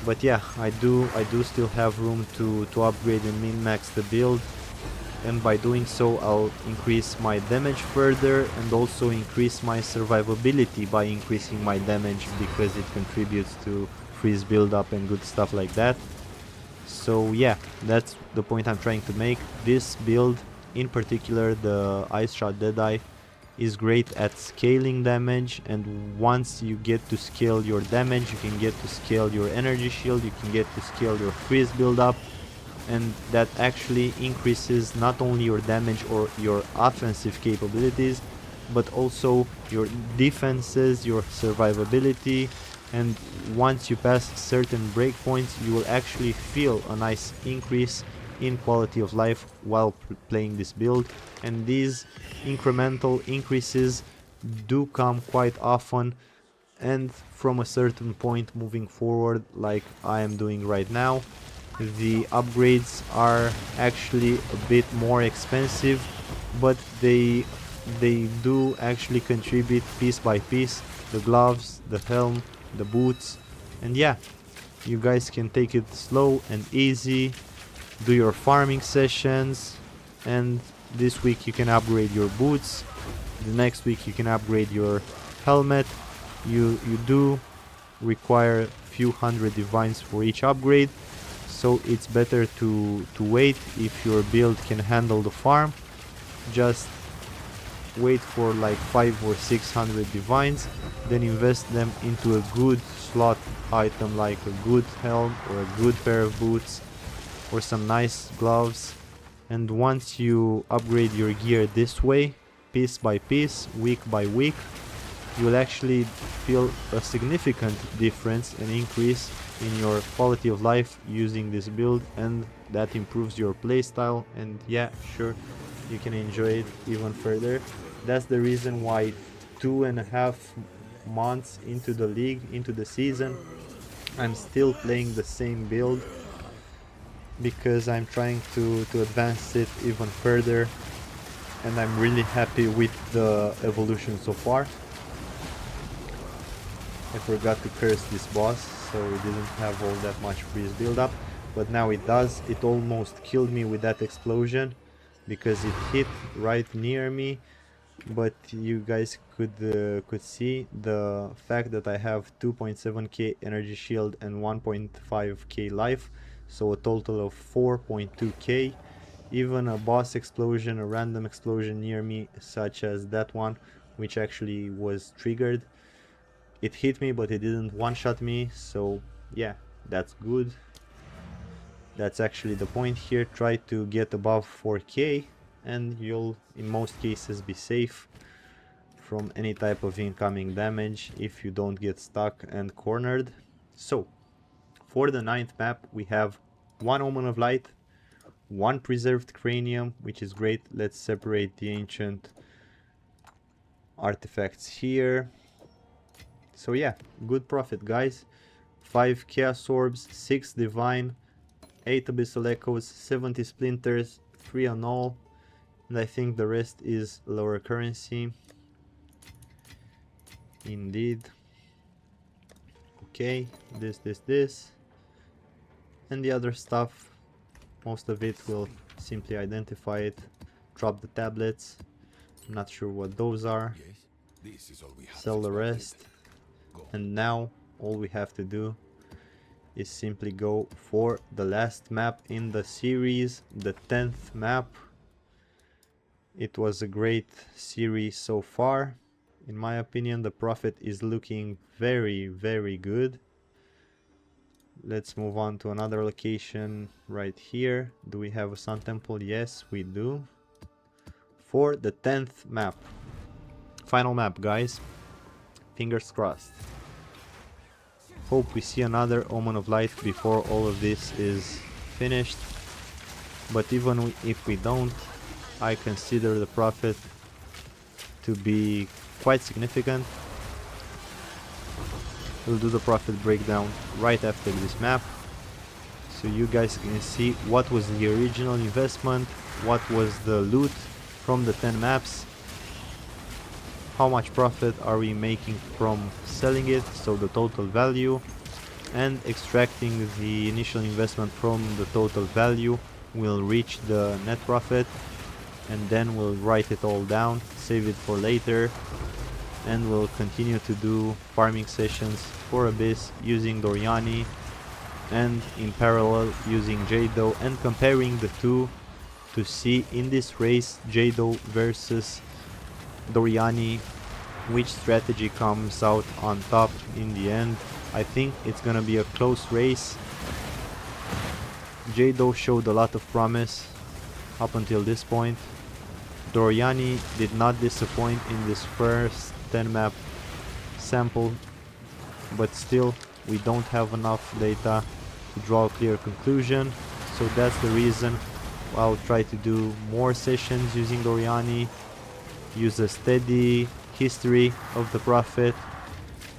But yeah, I do still have room to upgrade and min-max the build, and by doing so I'll increase my damage further and also increase my survivability by increasing my damage, because it contributes to freeze build up and good stuff like that. So yeah, that's the point I'm trying to make. This build in particular, the IceShot Deadeye, is great at scaling damage, and once you get to scale your damage, you can get to scale your energy shield, you can get to scale your freeze build up, and that actually increases not only your damage or your offensive capabilities, but also your defenses, your survivability. And once you pass certain breakpoints, you will actually feel a nice increase in quality of life while playing this build, and these incremental increases do come quite often, and from a certain point moving forward, like I am doing right now, the upgrades are actually a bit more expensive, but they do actually contribute piece by piece. The gloves, the helm, the boots, and yeah, you guys can take it slow and easy, do your farming sessions, and this week you can upgrade your boots, the next week you can upgrade your helmet. You do require a few hundred divines for each upgrade, so it's better to wait. If your build can handle the farm, just wait for like 500 or 600 divines, then invest them into a good slot item like a good helm or a good pair of boots or some nice gloves. And once you upgrade your gear this way, piece by piece, week by week, you will actually feel a significant difference and increase in your quality of life using this build, and that improves your playstyle, and yeah, sure, you can enjoy it even further. That's the reason why 2.5 months into the league, into the season, I'm still playing the same build, because I'm trying to advance it even further and I'm really happy with the evolution so far. I forgot to curse this boss, so it didn't have all that much freeze buildup, but now it does. It almost killed me with that explosion because it hit right near me, but you guys could see the fact that I have 2.7k energy shield and 1.5k life, so a total of 4.2k. Even a boss explosion, a random explosion near me, such as that one, which actually was triggered, it hit me, but it didn't one-shot me, so yeah, that's good. That's actually the point here. Try to get above 4k and you'll in most cases be safe from any type of incoming damage if you don't get stuck and cornered. So for the 9th map we have one Omen of Light, one preserved cranium, which is great. Let's separate the ancient artifacts here. So yeah, good profit guys. 5 chaos orbs, 6 divine, 8 abyssal echoes, 70 splinters, 3 annul, and I think the rest is lower currency. Indeed. Okay, this, and the other stuff, most of it will simply identify it. Drop the tablets, I'm not sure what those are. Sell the rest, and now all we have to do is simply go for the last map in the series, the 10th map. It was a great series so far. In my opinion, the profit is looking very good. Let's move on to another location right here. Do we have a sun temple? Yes, we do. For the 10th map. Final map, guys. Fingers crossed. Hope we see another Omen of Light before all of this is finished. But even if we don't, I consider the profit to be quite significant. We'll do the profit breakdown right after this map, so you guys can see what was the original investment, what was the loot from the 10 maps, how much profit are we making from selling it, so the total value, and extracting the initial investment from the total value will reach the net profit, and then we'll write it all down, save it for later, and we'll continue to do farming sessions for Abyss using Doryani, and in parallel using Jado, and comparing the two to see in this race, Jado versus Doryani, which strategy comes out on top in the end. I think it's gonna be a close race. Jado showed a lot of promise up until this point. Doryani did not disappoint in this first 10 map sample, but still we don't have enough data to draw a clear conclusion, so that's the reason I'll try to do more sessions using Doryani, use a steady history of the profit,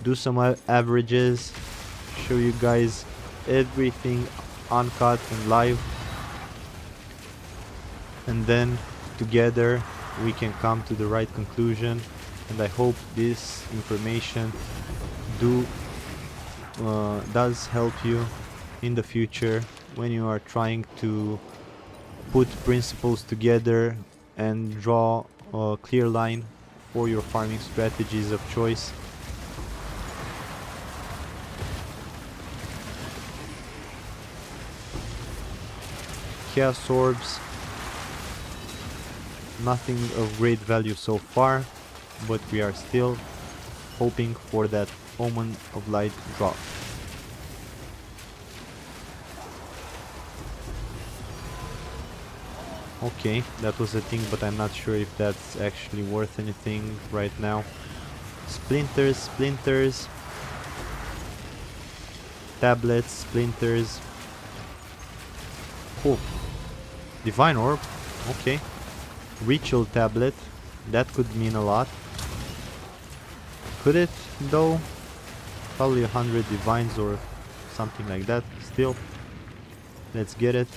do some averages, show you guys everything uncut and live, and then together we can come to the right conclusion. And I hope this information does help you in the future when you are trying to put principles together and draw a clear line for your farming strategies of choice. Chaos orbs, nothing of great value so far, but we are still hoping for that Omen of Light drop. Okay, that was a thing, but I'm not sure if that's actually worth anything right now. Splinters, tablets, splinters. Cool. Divine orb, okay. Ritual tablet, that could mean a lot. Could it though? Probably 100 divines or something like that. Still, let's get it.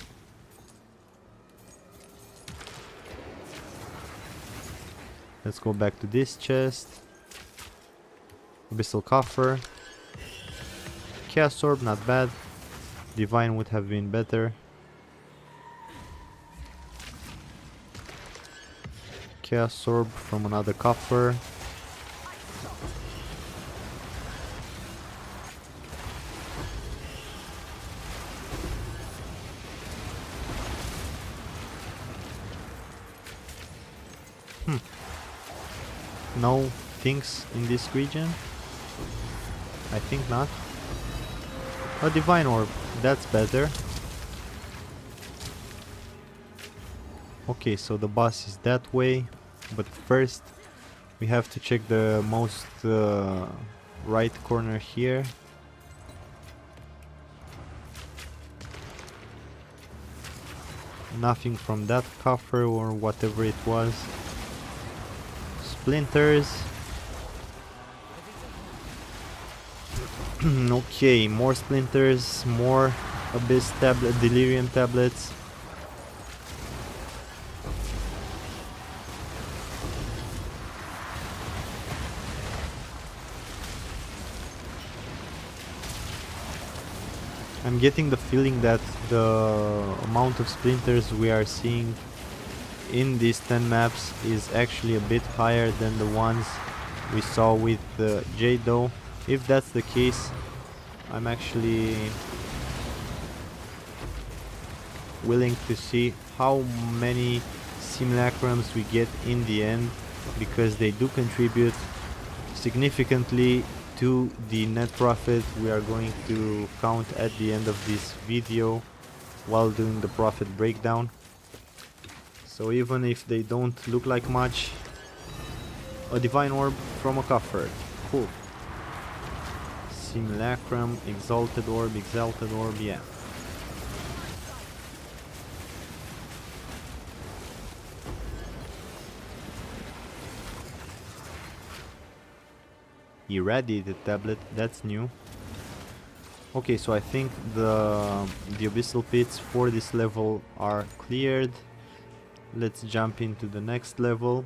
Let's go back to this chest. Abyssal Coffer. Chaos Orb, not bad. Divine would have been better. Chaos Orb from another coffer. No things in this region? I think not. A Divine Orb, that's better. Okay, so the boss is that way, but first we have to check the most right corner here. Nothing from that coffer or whatever it was. Splinters. Okay, more splinters, more abyss tablet, delirium tablets. I'm getting the feeling that the amount of splinters we are seeing in these 10 maps is actually a bit higher than the ones we saw with Jado. If that's the case, I'm actually willing to see how many simulacrums we get in the end, because they do contribute significantly to the net profit we are going to count at the end of this video while doing the profit breakdown. So even if they don't look like much, a Divine Orb from a coffer, cool. Simulacrum, Exalted Orb, yeah. Irradiated tablet, that's new. Okay, so I think the abyssal pits for this level are cleared. Let's jump into the next level.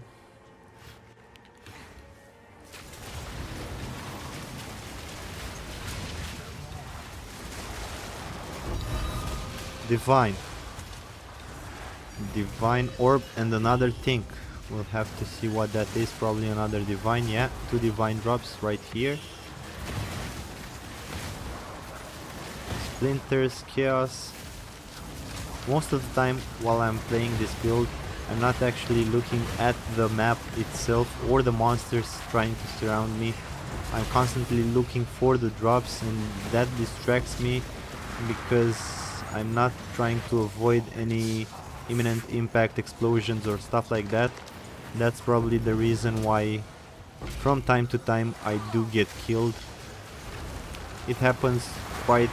Divine Orb and another thing. We'll have to see what that is. Probably another divine. Yeah, 2 divine drops right here. Splinters, chaos. Most of the time while I'm playing this build, I'm not actually looking at the map itself or the monsters trying to surround me. I'm constantly looking for the drops, and that distracts me because I'm not trying to avoid any imminent impact explosions or stuff like that. That's probably the reason why from time to time I do get killed. It happens quite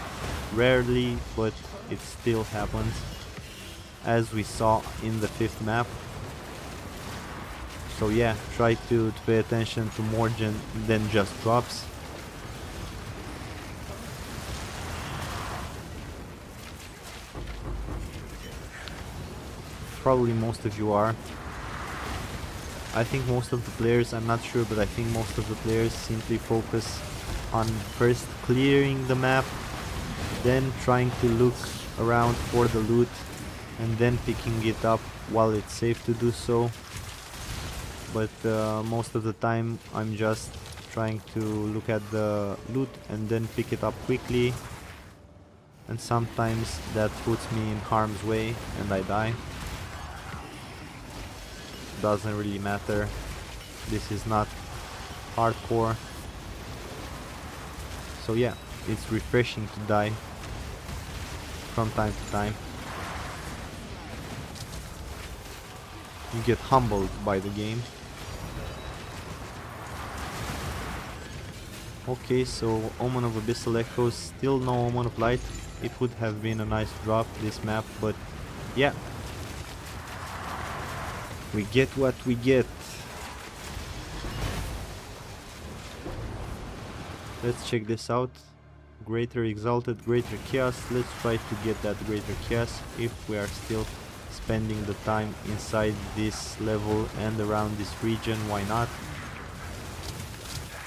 rarely, but it still happens, as we saw in the 5th map. So yeah, try to pay attention to more than just drops. Probably most of you are. I think most of the players, I'm not sure, but I think most of the players simply focus on first clearing the map, then trying to look around for the loot, and then picking it up while it's safe to do so. But most of the time I'm just trying to look at the loot and then pick it up quickly, and sometimes that puts me in harm's way and I die. Doesn't really matter. This is not hardcore. So yeah, it's refreshing to die from time to time. You get humbled by the game. Okay, so Omen of Abyssal Echoes, still no Omen of Light. It would have been a nice drop this map, but yeah. We get what we get. Let's check this out. Greater Exalted, Greater Chaos. Let's try to get that Greater Chaos if we are still spending the time inside this level and around this region. Why not?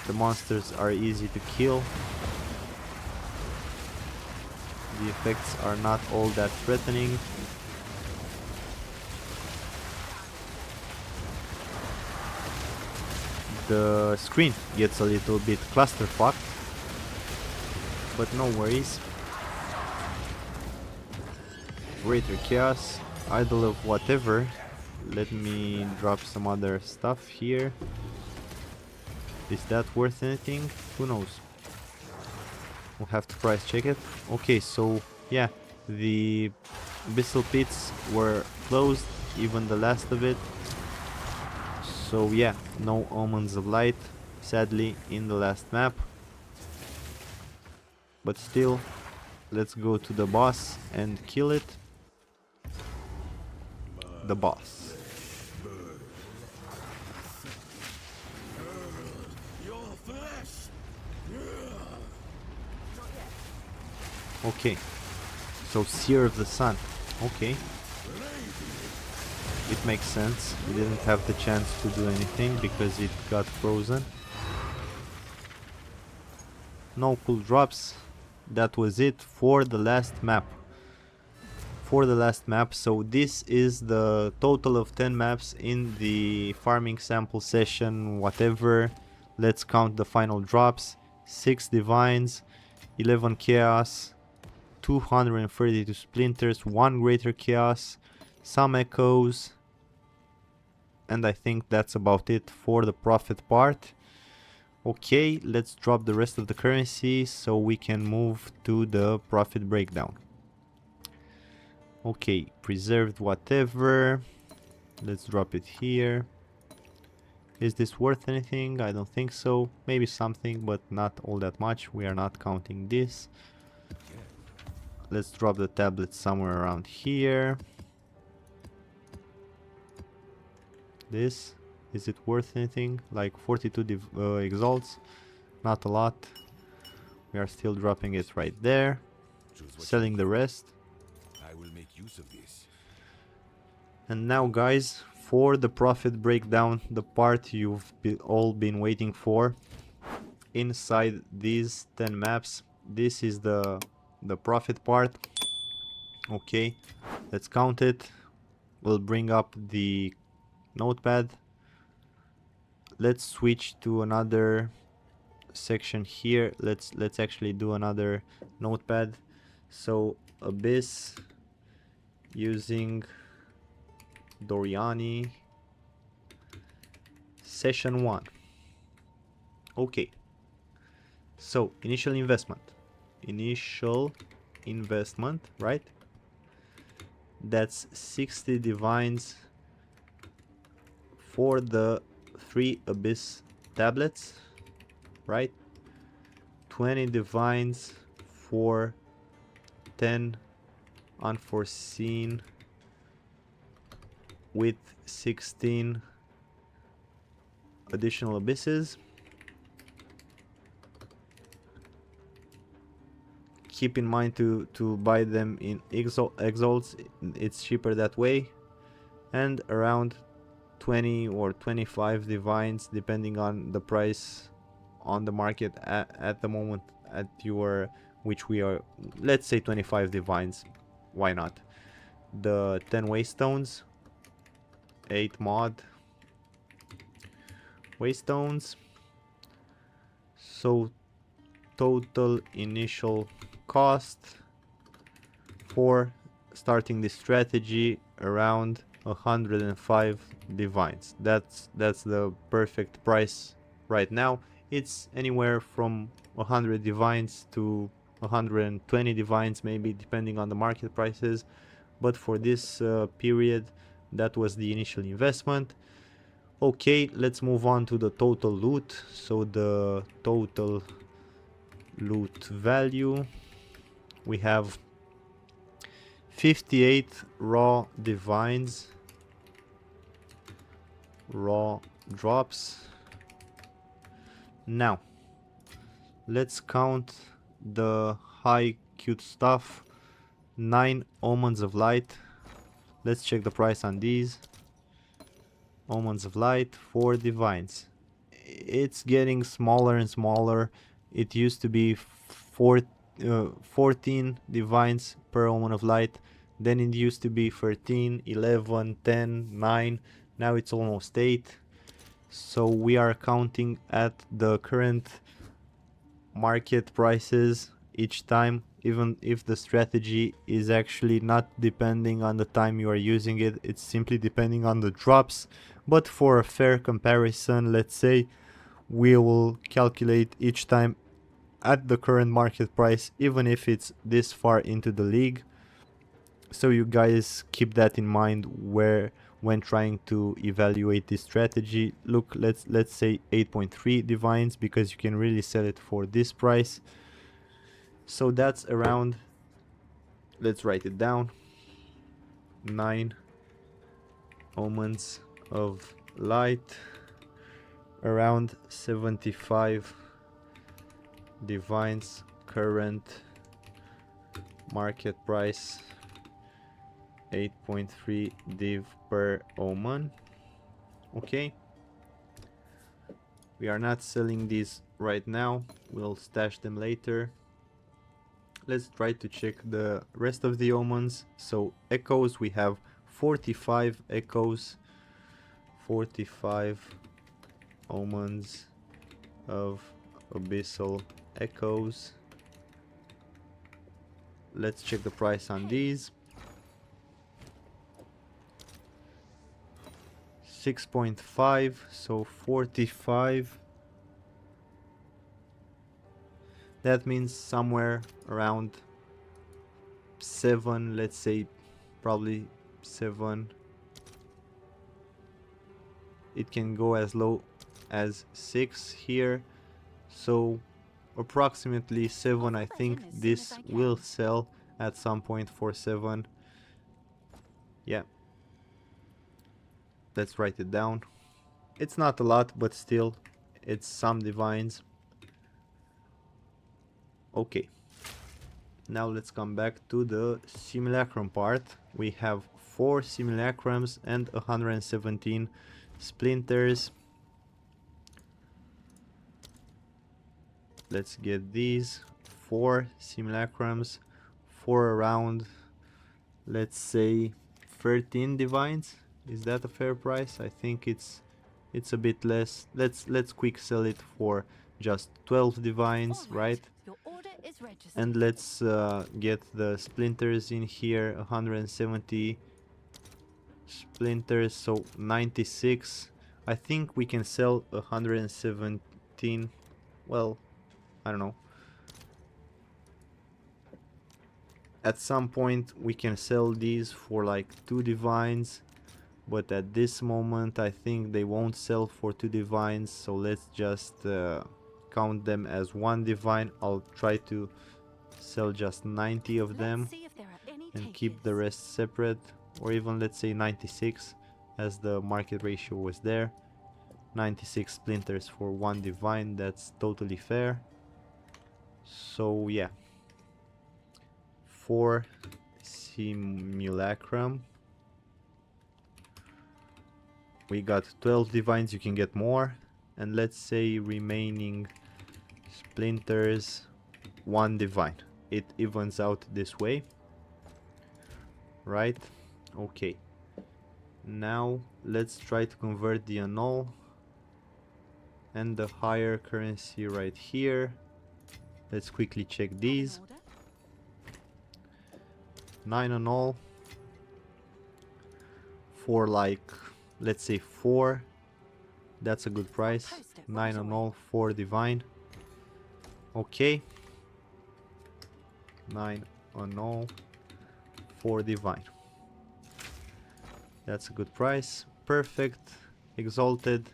The monsters are easy to kill. The effects are not all that threatening. The screen gets a little bit clusterfucked, but no worries. Greater Chaos, Idol of Whatever. Let me drop some other stuff here. Is that worth anything? Who knows? We'll have to price check it. Okay, so yeah, the abyssal pits were closed, even the last of it. So yeah, no Omens of Light, sadly, in the last map. But still, let's go to the boss and kill it. The boss. Okay, so Seer of the Sun. Okay. It makes sense. We didn't have the chance to do anything because it got frozen. No cool drops. That was it for the last map. So this is the total of 10 maps in the farming sample session, whatever. Let's count the final drops. 6 divines, 11 chaos, 232 splinters, 1 greater chaos, some echoes, and I think that's about it for the profit part. Okay, let's drop the rest of the currency so we can move to the profit breakdown. Okay, preserved whatever. Let's drop it here. Is this worth anything? I don't think so. Maybe something, but not all that much. We are not counting this. Let's drop the tablet somewhere around here. This, is it worth anything? Like 42 exalts, not a lot. We are still dropping it right there, selling the rest. I will make use of this. And now guys, for the profit breakdown, the part you've all been waiting for. Inside these 10 maps, this is the profit part. Okay, let's count it. We'll bring up the notepad. Let's switch to another section here. Let's actually do another notepad. So Abyss using Doryani, session 1. Okay, so initial investment, right? That's 60 divines for the 3 Abyss tablets, right? 20 divines for 10 unforeseen with 16 additional abysses. Keep in mind to buy them in exalts, it's cheaper that way. And around 20 or 25 divines, depending on the price on the market at the moment at your, which we are, let's say 25 divines, why not? The 10 waystones, 8 mod waystones. So total initial cost for starting this strategy around 105 divines. That's the perfect price right now. It's anywhere from 100 divines to 120 divines, maybe, depending on the market prices. But for this period, that was the initial investment. Okay, let's move on to the total loot. So the total loot value, we have 58 raw divines, raw drops. Now let's count the high cute stuff. 9 omens of light. Let's check the price on these. Omens of Light, 4 divines. It's getting smaller and smaller. It used to be 14 divines per Omen of Light. Then it used to be 13, 11, 10, 9. Now it's almost 8. So we are counting at the current market prices each time, even if the strategy is actually not depending on the time you are using it, it's simply depending on the drops. But for a fair comparison, let's say we will calculate each time at the current market price, even if it's this far into the league. So you guys keep that in mind where when trying to evaluate this strategy. Look, let's say 8.3 divines, because you can really sell it for this price. So that's around, let's write it down, 9 Omens of Light, around 75 divines, current market price 8.3 div per omen. Okay, we are not selling these right now, we'll stash them later. Let's try to check the rest of the omens. So echoes, we have 45 echoes, 45 omens of abyssal echoes. Let's check the price on these. 6.5, so 45. That means somewhere around 7, let's say probably 7. It can go as low as 6 here, so approximately 7. I think this will sell at some point for 7. Yeah, let's write it down. It's not a lot, but still it's some divines. Okay, now let's come back to the simulacrum part. We have 4 simulacrums and 117 splinters. Let's get these 4 simulacrums for around, let's say 13 divines. Is that a fair price? I think it's a bit less. Let's quick sell it for just 12 divines, right? Your order is registered. And let's get the splinters in here. 170 splinters, so 96. I think we can sell 117. Well, I don't know. At some point we can sell these for like 2 divines, but at this moment I think they won't sell for 2 divines, so let's just count them as 1 divine. I'll try to sell just 90 of them and keep the rest separate, or even let's say 96, as the market ratio was there. 96 splinters for 1 divine, that's totally fair. So yeah, 4 simulacrum. We got 12 divines, you can get more. And let's say remaining splinters, 1 divine. It evens out this way, right? Okay, now let's try to convert the annul and the higher currency right here. Let's quickly check these. 9 annul for like, let's say 4. That's a good price. 9 annul, 4 divine. Okay, 9 annul, 4 divine. That's a good price. Perfect. Exalted,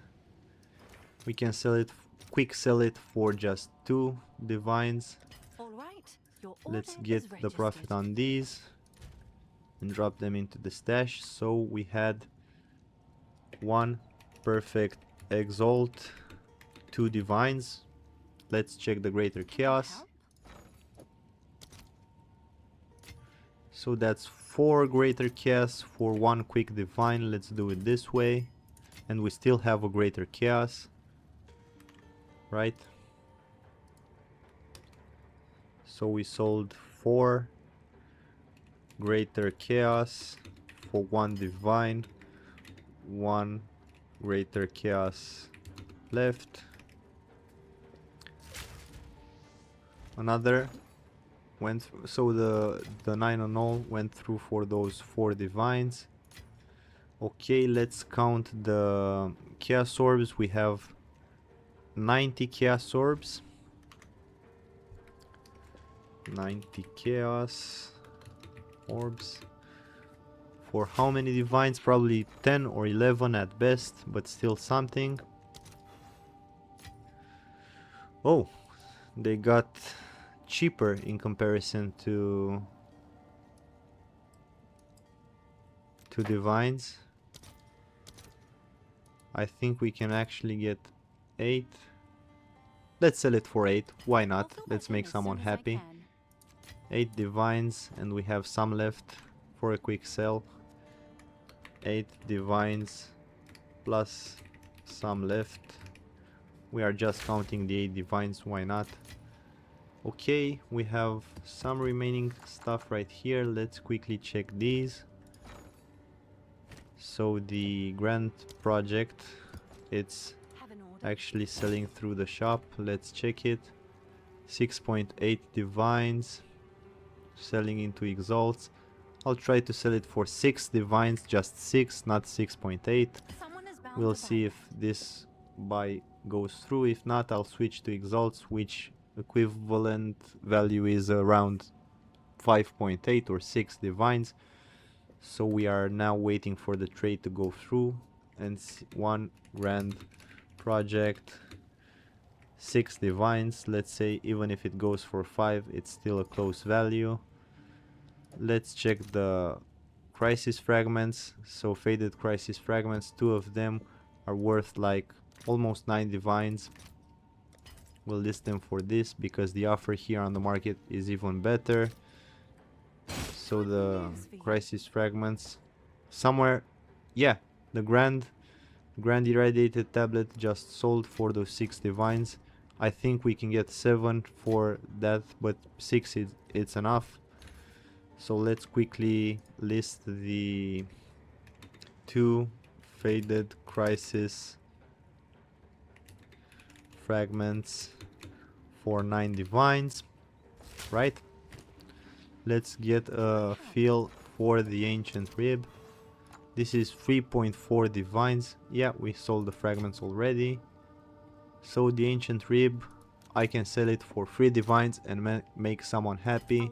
we can sell it, quick sell it for just 2 divines. Let's get the profit on these and drop them into the stash. So we had 1 perfect exalt, 2 divines. Let's check the greater chaos. So that's 4 greater chaos for 1 quick divine. Let's do it this way. And we still have a greater chaos, right? So we sold 4 greater chaos for 1 divine, 1 greater chaos left. Another went so the 9 on all went through for those 4 divines. Okay, let's count the chaos orbs. We have 90 chaos orbs. 90 chaos orbs. For how many divines? Probably 10 or 11 at best, but still something. Oh, they got cheaper in comparison to divines. I think we can actually get 8. Let's sell it for 8. Why not? Let's make someone happy. 8 divines, and we have some left for a quick sell. 8 divines plus some left. We are just counting the 8 divines, why not? Okay, we have some remaining stuff right here. Let's quickly check these. So the Grand Project, it's actually selling through the shop. Let's check it. 6.8 divines selling into exalts. I'll try to sell it for 6 divines, just 6, not 6.8. We'll see if this buy goes through. If not, I'll switch to exalts, which equivalent value is around 5.8 or 6 divines. So we are now waiting for the trade to go through. And 1 Grand Project, 6 divines. Let's say even if it goes for 5, it's still a close value. Let's check the crisis fragments. So faded crisis fragments, 2 of them are worth like almost 9 divines. We'll list them for this because the offer here on the market is even better. So the crisis fragments somewhere, yeah, the grand irradiated tablet just sold for those 6 divines. I think we can get 7 for that, but 6 it's enough. So let's quickly list the 2 faded crisis fragments for 9 divines, right? Let's get a feel for the ancient rib. This is 3.4 divines. Yeah, we sold the fragments already. So the ancient rib, I can sell it for 3 divines and make someone happy.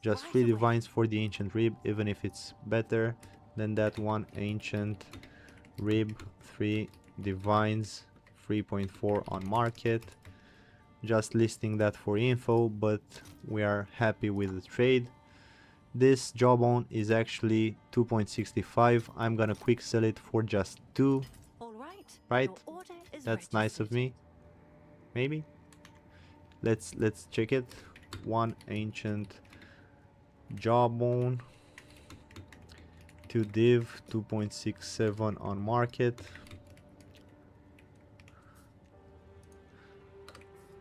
Just 3 divines for the ancient rib, even if it's better than that one. Ancient rib, 3 divines, 3.4 on market. Just listing that for info, but we are happy with the trade. This jawbone is actually 2.65. I'm gonna quick sell it for just 2. Right? That's nice of me. Maybe. Let's check it. 1 ancient jawbone, 2 div, 2.67 on market.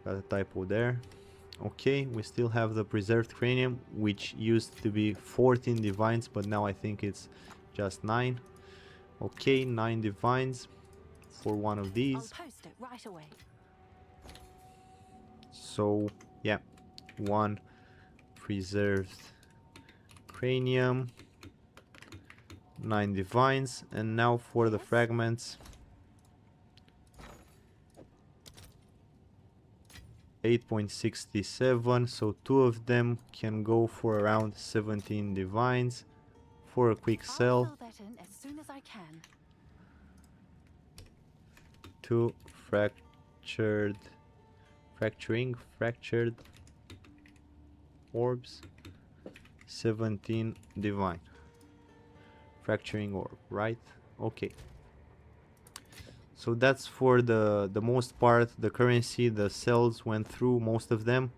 Got a typo there. Okay, we still have the preserved cranium, which used to be 14 divines, but now I think it's just 9. Okay, 9 divines for one of these. I'll post it right away. So yeah, 1 preserved cranium, 9 divines, and now for the fragments. 8.67, so 2 of them can go for around 17 divines for a quick sell. I'll fill that in as soon as I can. 2 fractured orbs, 17 divine. Fracturing orb, right? Okay. So that's for the most part. The currency, the cells went through most of them.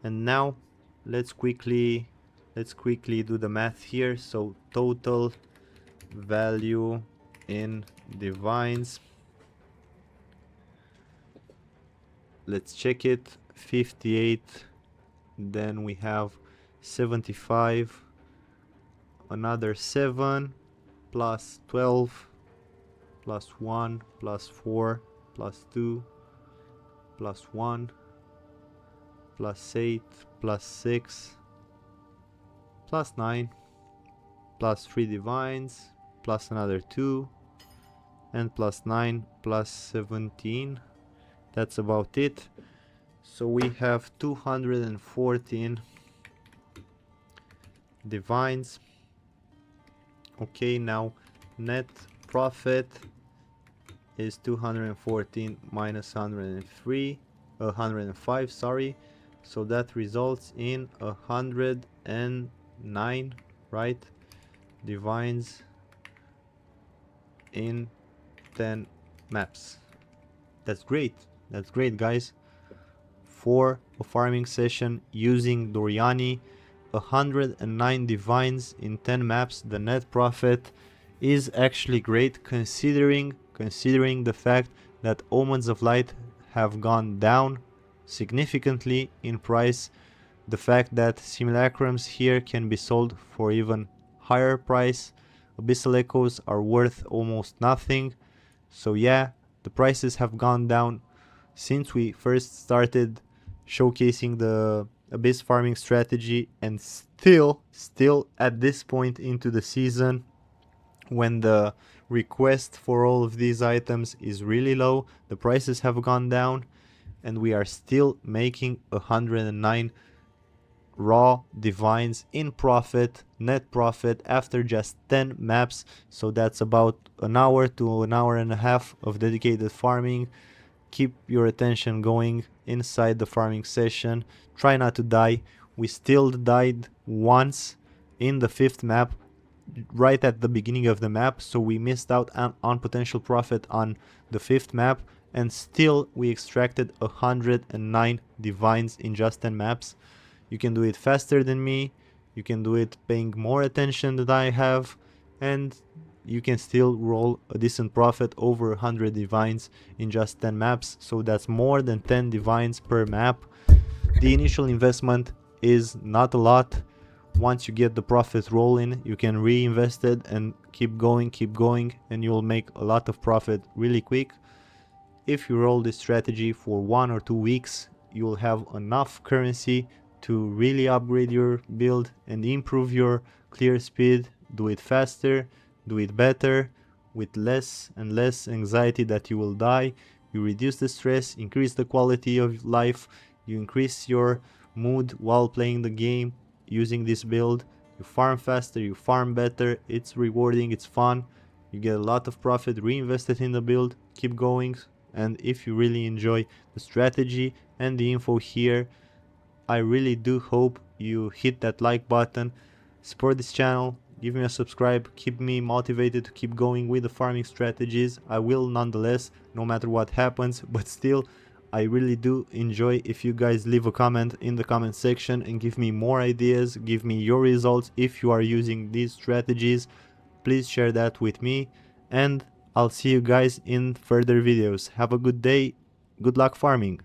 And now let's quickly Let's quickly do the math here. So total value in divines, let's check it. 58, then we have 75, another 7 plus 12 plus 1 plus 4 plus 2 plus 1 plus 8 plus 6 plus 9 plus 3 divines plus another 2 and plus 9 plus 17. That's about it. So we have 214 divines. Okay, now net profit is 214 minus 105, sorry. So that results in 109, right? Divines in 10 maps. That's great. That's great, guys. For a farming session using Doryani, 109 divines in 10 maps, the net profit is actually great considering the fact that Omens of Light have gone down significantly in price, the fact that simulacrums here can be sold for even higher price, abyssal echoes are worth almost nothing. So yeah, the prices have gone down since we first started showcasing the abyss farming strategy, and still at this point into the season, when the request for all of these items is really low, the prices have gone down, and we are still making 109 raw divines in profit, net profit, after just 10 maps. So that's about an hour to an hour and a half of dedicated farming. Keep your attention going inside the farming session. Try not to die. We still died once in the 5th map, right at the beginning of the map, so we missed out on potential profit on the 5th map, and still we extracted 109 divines in just 10 maps. You can do it faster than me, you can do it paying more attention than I have, and you can still roll a decent profit over 100 divines in just 10 maps. So that's more than 10 divines per map. The initial investment is not a lot. Once you get the profit rolling, you can reinvest it and keep going, and you'll make a lot of profit really quick. If you roll this strategy for 1 or 2 weeks, you'll have enough currency to really upgrade your build and improve your clear speed. Do it faster, do it better, with less and less anxiety that you will die. You reduce the stress, increase the quality of life, you increase your mood while playing the game using this build. You farm faster, you farm better, it's rewarding, it's fun, you get a lot of profit reinvested in the build. Keep going, and if you really enjoy the strategy and the info here, I really do hope you hit that like button, support this channel, give me a subscribe, keep me motivated to keep going with the farming strategies. I will nonetheless, no matter what happens, but still, I really do enjoy if you guys leave a comment in the comment section and give me more ideas, give me your results if you are using these strategies. Please share that with me, and I'll see you guys in further videos. Have a good day, good luck farming.